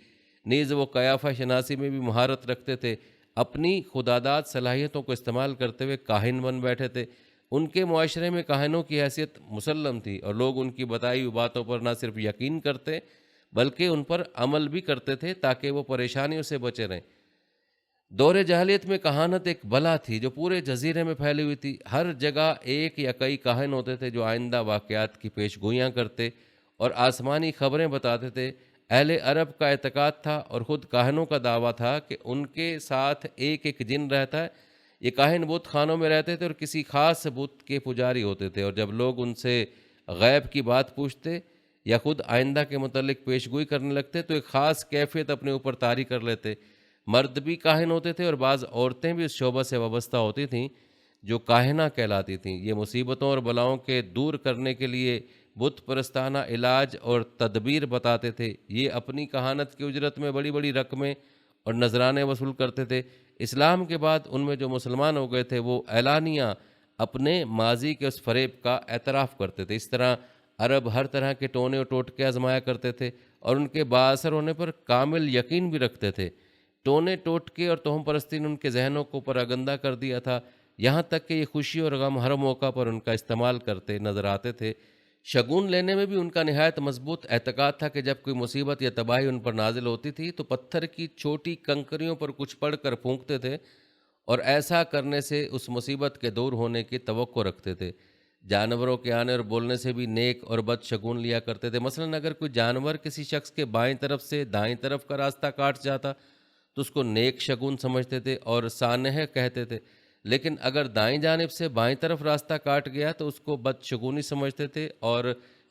نیز وہ قیافہ شناسی میں بھی مہارت رکھتے تھے، اپنی خداداد صلاحیتوں کو استعمال کرتے ہوئے کاہن بن بیٹھے تھے۔ ان کے معاشرے میں کاہنوں کی حیثیت مسلم تھی اور لوگ ان کی بتائی ہوئی باتوں پر نہ صرف یقین کرتے بلکہ ان پر عمل بھی کرتے تھے تاکہ وہ پریشانیوں سے بچے رہیں۔ دور جاہلیت میں کہانت ایک بلا تھی جو پورے جزیرے میں پھیلی ہوئی تھی۔ ہر جگہ ایک یا کئی کاہن ہوتے تھے جو آئندہ واقعات کی پیش گوئیاں کرتے اور آسمانی خبریں بتاتے تھے۔ اہل عرب کا اعتقاد تھا اور خود کاہنوں کا دعویٰ تھا کہ ان کے ساتھ ایک ایک جن رہتا ہے۔ یہ کاہن بت خانوں میں رہتے تھے اور کسی خاص بت کے پجاری ہوتے تھے، اور جب لوگ ان سے غیب کی بات پوچھتے یا خود آئندہ کے متعلق پیش گوئی کرنے لگتے تو ایک خاص کیفیت اپنے اوپر طاری کر لیتے۔ مرد بھی کاہن ہوتے تھے اور بعض عورتیں بھی اس شعبہ سے وابستہ ہوتی تھیں جو کاہنہ کہلاتی تھیں۔ یہ مصیبتوں اور بلاؤں کے دور کرنے کے لیے بت پرستانہ علاج اور تدبیر بتاتے تھے۔ یہ اپنی کہانت کی اجرت میں بڑی بڑی رقمیں اور نذرانے وصول کرتے تھے۔ اسلام کے بعد ان میں جو مسلمان ہو گئے تھے وہ اعلانیہ اپنے ماضی کے اس فریب کا اعتراف کرتے تھے۔ اس طرح عرب ہر طرح کے ٹونے اور ٹوٹکے آزمایا کرتے تھے اور ان کے بااثر ہونے پر کامل یقین بھی رکھتے تھے۔ ٹونے ٹوٹکے اور توہم پرستی نے ان کے ذہنوں کو پراگندہ کر دیا تھا، یہاں تک کہ یہ خوشی اور غم ہر موقع پر ان کا استعمال کرتے نظر آتے تھے۔ شگون لینے میں بھی ان کا نہایت مضبوط اعتقاد تھا کہ جب کوئی مصیبت یا تباہی ان پر نازل ہوتی تھی تو پتھر کی چھوٹی کنکریوں پر کچھ پڑھ کر پھونکتے تھے اور ایسا کرنے سے اس مصیبت کے دور ہونے کی توقع رکھتے تھے۔ جانوروں کے آنے اور بولنے سے بھی نیک اور بد شگون لیا کرتے تھے۔ مثلاً اگر کوئی جانور کسی شخص کے بائیں طرف سے دائیں طرف کا راستہ کاٹ جاتا تو اس کو نیک شگون سمجھتے تھے اور سانحہ کہتے تھے، لیکن اگر دائیں جانب سے بائیں طرف راستہ کاٹ گیا تو اس کو بد شگونی سمجھتے تھے اور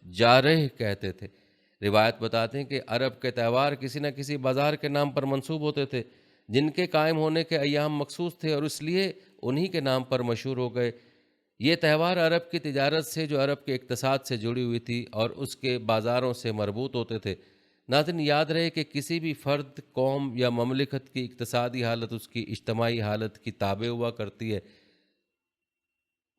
جارح کہتے تھے۔ روایت بتاتے ہیں کہ عرب کے تہوار کسی نہ کسی بازار کے نام پر منسوب ہوتے تھے جن کے قائم ہونے کے ایام مخصوص تھے اور اس لیے انہی کے نام پر مشہور ہو گئے۔ یہ تہوار عرب کی تجارت سے جو عرب کے اقتصاد سے جڑی ہوئی تھی اور اس کے بازاروں سے مربوط ہوتے تھے۔ ناظرین، یاد رہے کہ کسی بھی فرد، قوم یا مملکت کی اقتصادی حالت اس کی اجتماعی حالت کی تابع ہوا کرتی ہے۔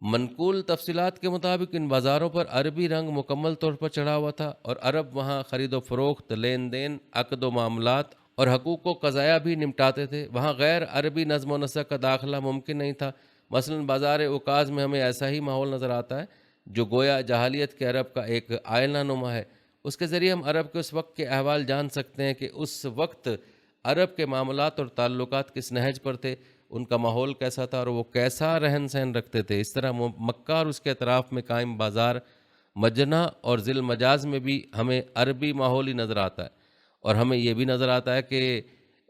منقول تفصیلات کے مطابق ان بازاروں پر عربی رنگ مکمل طور پر چڑھا ہوا تھا اور عرب وہاں خرید و فروخت، لین دین، عقد و معاملات اور حقوق و قضایا بھی نمٹاتے تھے۔ وہاں غیر عربی نظم و نسق کا داخلہ ممکن نہیں تھا۔ مثلاً بازار اوکاز میں ہمیں ایسا ہی ماحول نظر آتا ہے جو گویا جاہلیت کے عرب کا ایک آئینہ نما ہے۔ اس کے ذریعے ہم عرب کے اس وقت کے احوال جان سکتے ہیں کہ اس وقت عرب کے معاملات اور تعلقات کس نہج پر تھے، ان کا ماحول کیسا تھا اور وہ کیسا رہن سہن رکھتے تھے۔ اس طرح مکہ اور اس کے اطراف میں قائم بازار مجنہ اور ذی المجاز میں بھی ہمیں عربی ماحول ہی نظر آتا ہے، اور ہمیں یہ بھی نظر آتا ہے کہ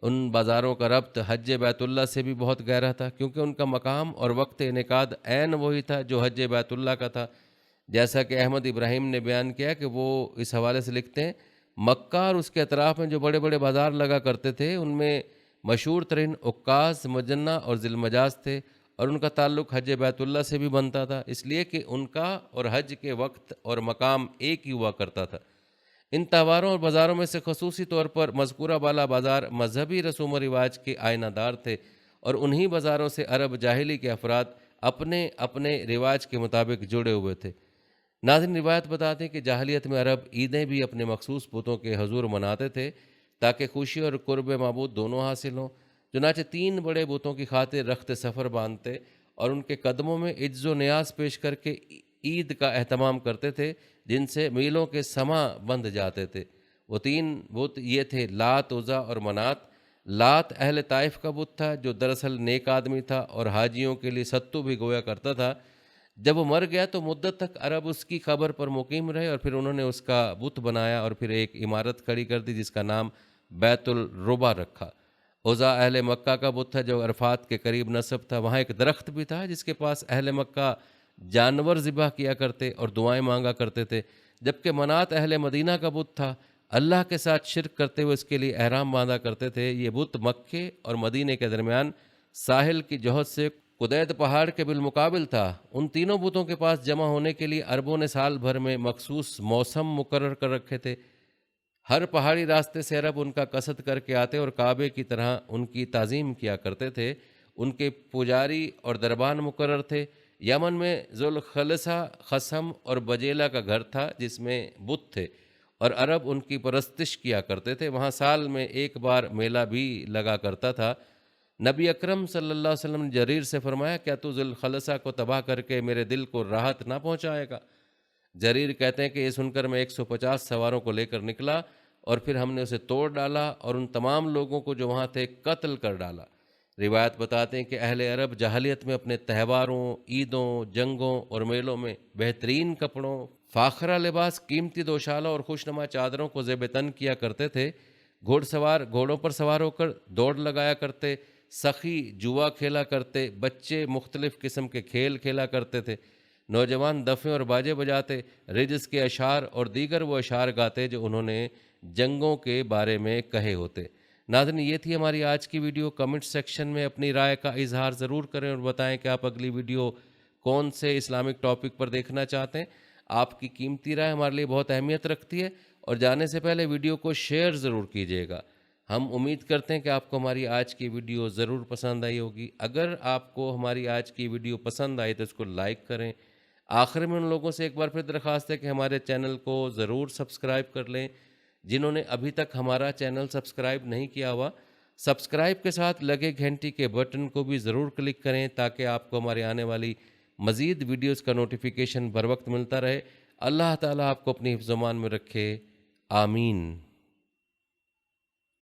ان بازاروں کا ربط حج بیت اللہ سے بھی بہت گہرا تھا، کیونکہ ان کا مقام اور وقت انعقاد عین وہی تھا جو حج بیت اللہ کا تھا۔ جیسا کہ احمد ابراہیم نے بیان کیا کہ وہ اس حوالے سے لکھتے ہیں، مکہ اور اس کے اطراف میں جو بڑے بڑے بازار لگا کرتے تھے ان میں مشہور ترین عکاظ، مجنہ اور ذی المجاز تھے، اور ان کا تعلق حج بیت اللہ سے بھی بنتا تھا، اس لیے کہ ان کا اور حج کے وقت اور مقام ایک ہی ہوا کرتا تھا۔ ان تہواروں اور بازاروں میں سے خصوصی طور پر مذکورہ بالا بازار مذہبی رسوم و رواج کے آئینہ دار تھے اور انہی بازاروں سے عرب جاہلی کے افراد اپنے اپنے رواج کے مطابق جڑے ہوئے تھے۔ ناظرین، روایت بتاتے ہیں کہ جاہلیت میں عرب عیدیں بھی اپنے مخصوص بتوں کے حضور مناتے تھے تاکہ خوشی اور قرب معبود دونوں حاصل ہوں۔ چنانچہ 3 بڑے بتوں کی خاطر رخت سفر باندھتے اور ان کے قدموں میں عجز و نیاز پیش کر کے عید کا اہتمام کرتے تھے، جن سے میلوں کے سما بندھ جاتے تھے۔ وہ 3 بت یہ تھے: لات، عزا اور منات۔ لات اہل طائف کا بت تھا جو دراصل نیک آدمی تھا اور حاجیوں کے لیے ستو بھی گویا کرتا تھا۔ جب وہ مر گیا تو مدت تک عرب اس کی قبر پر مقیم رہے اور پھر انہوں نے اس کا بت بنایا اور پھر ایک عمارت کھڑی کر دی جس کا نام بیت الربا رکھا۔ عزا اہل مکہ کا بت تھا جو عرفات کے قریب نصب تھا۔ وہاں ایک درخت بھی تھا جس کے پاس اہل مکہ جانور ذبح کیا کرتے اور دعائیں مانگا کرتے تھے، جبکہ منات اہل مدینہ کا بت تھا۔ اللہ کے ساتھ شرک کرتے ہوئے اس کے لیے احرام باندھا کرتے تھے۔ یہ بت مکے اور مدینے کے درمیان ساحل کی جوہت سے قدید پہاڑ کے بالمقابل تھا۔ ان تینوں بتوں کے پاس جمع ہونے کے لیے عربوں نے سال بھر میں مخصوص موسم مقرر کر رکھے تھے۔ ہر پہاڑی راستے سے عرب ان کا قصد کر کے آتے اور کعبے کی طرح ان کی تعظیم کیا کرتے تھے۔ ان کے پجاری اور دربان مقرر تھے۔ یمن میں ذوالخلصہ، خصم اور بجیلہ کا گھر تھا جس میں بت تھے اور عرب ان کی پرستش کیا کرتے تھے۔ وہاں سال میں ایک بار میلہ بھی لگا کرتا تھا۔ نبی اکرم صلی اللہ علیہ وسلم نے جریر سے فرمایا، کیا تو ذوالخلصہ کو تباہ کر کے میرے دل کو راحت نہ پہنچائے گا؟ جریر کہتے ہیں کہ یہ سن کر میں 150 سواروں کو لے کر نکلا اور پھر ہم نے اسے توڑ ڈالا اور ان تمام لوگوں کو جو وہاں تھے قتل کر ڈالا۔ روایت بتاتے ہیں کہ اہل عرب جاہلیت میں اپنے تہواروں، عیدوں، جنگوں اور میلوں میں بہترین کپڑوں، فاخرہ لباس، قیمتی دوشالوں اور خوشنما چادروں کو زیب تن کیا کرتے تھے۔ گھوڑ سوار گھوڑوں پر سوار ہو کر دوڑ لگایا کرتے، سخی جوا کھیلا کرتے، بچے مختلف قسم کے کھیل کھیلا کرتے تھے، نوجوان دفیں اور باجے بجاتے، رجس کے اشعار اور دیگر وہ اشعار گاتے جو انہوں نے جنگوں کے بارے میں کہے ہوتے۔ ناظرین، یہ تھی ہماری آج کی ویڈیو۔ کمنٹ سیکشن میں اپنی رائے کا اظہار ضرور کریں اور بتائیں کہ آپ اگلی ویڈیو کون سے اسلامک ٹاپک پر دیکھنا چاہتے ہیں۔ آپ کی قیمتی رائے ہمارے لیے بہت اہمیت رکھتی ہے، اور جانے سے پہلے ویڈیو کو شیئر ضرور کیجیے گا۔ ہم امید کرتے ہیں کہ آپ کو ہماری آج کی ویڈیو ضرور پسند آئی ہوگی۔ اگر آپ کو ہماری آج کی ویڈیو پسند آئی تو اس کو لائک کریں۔ آخر میں ان لوگوں سے ایک بار پھر درخواست ہے کہ ہمارے چینل کو ضرور سبسکرائب کر لیں جنہوں نے ابھی تک ہمارا چینل سبسکرائب نہیں کیا ہوا۔ سبسکرائب کے ساتھ لگے گھنٹی کے بٹن کو بھی ضرور کلک کریں تاکہ آپ کو ہمارے آنے والی مزید ویڈیوز کا نوٹیفیکیشن بر وقت ملتا رہے۔ اللہ تعالیٰ آپ کو اپنی حفظ و امان میں رکھے، آمین۔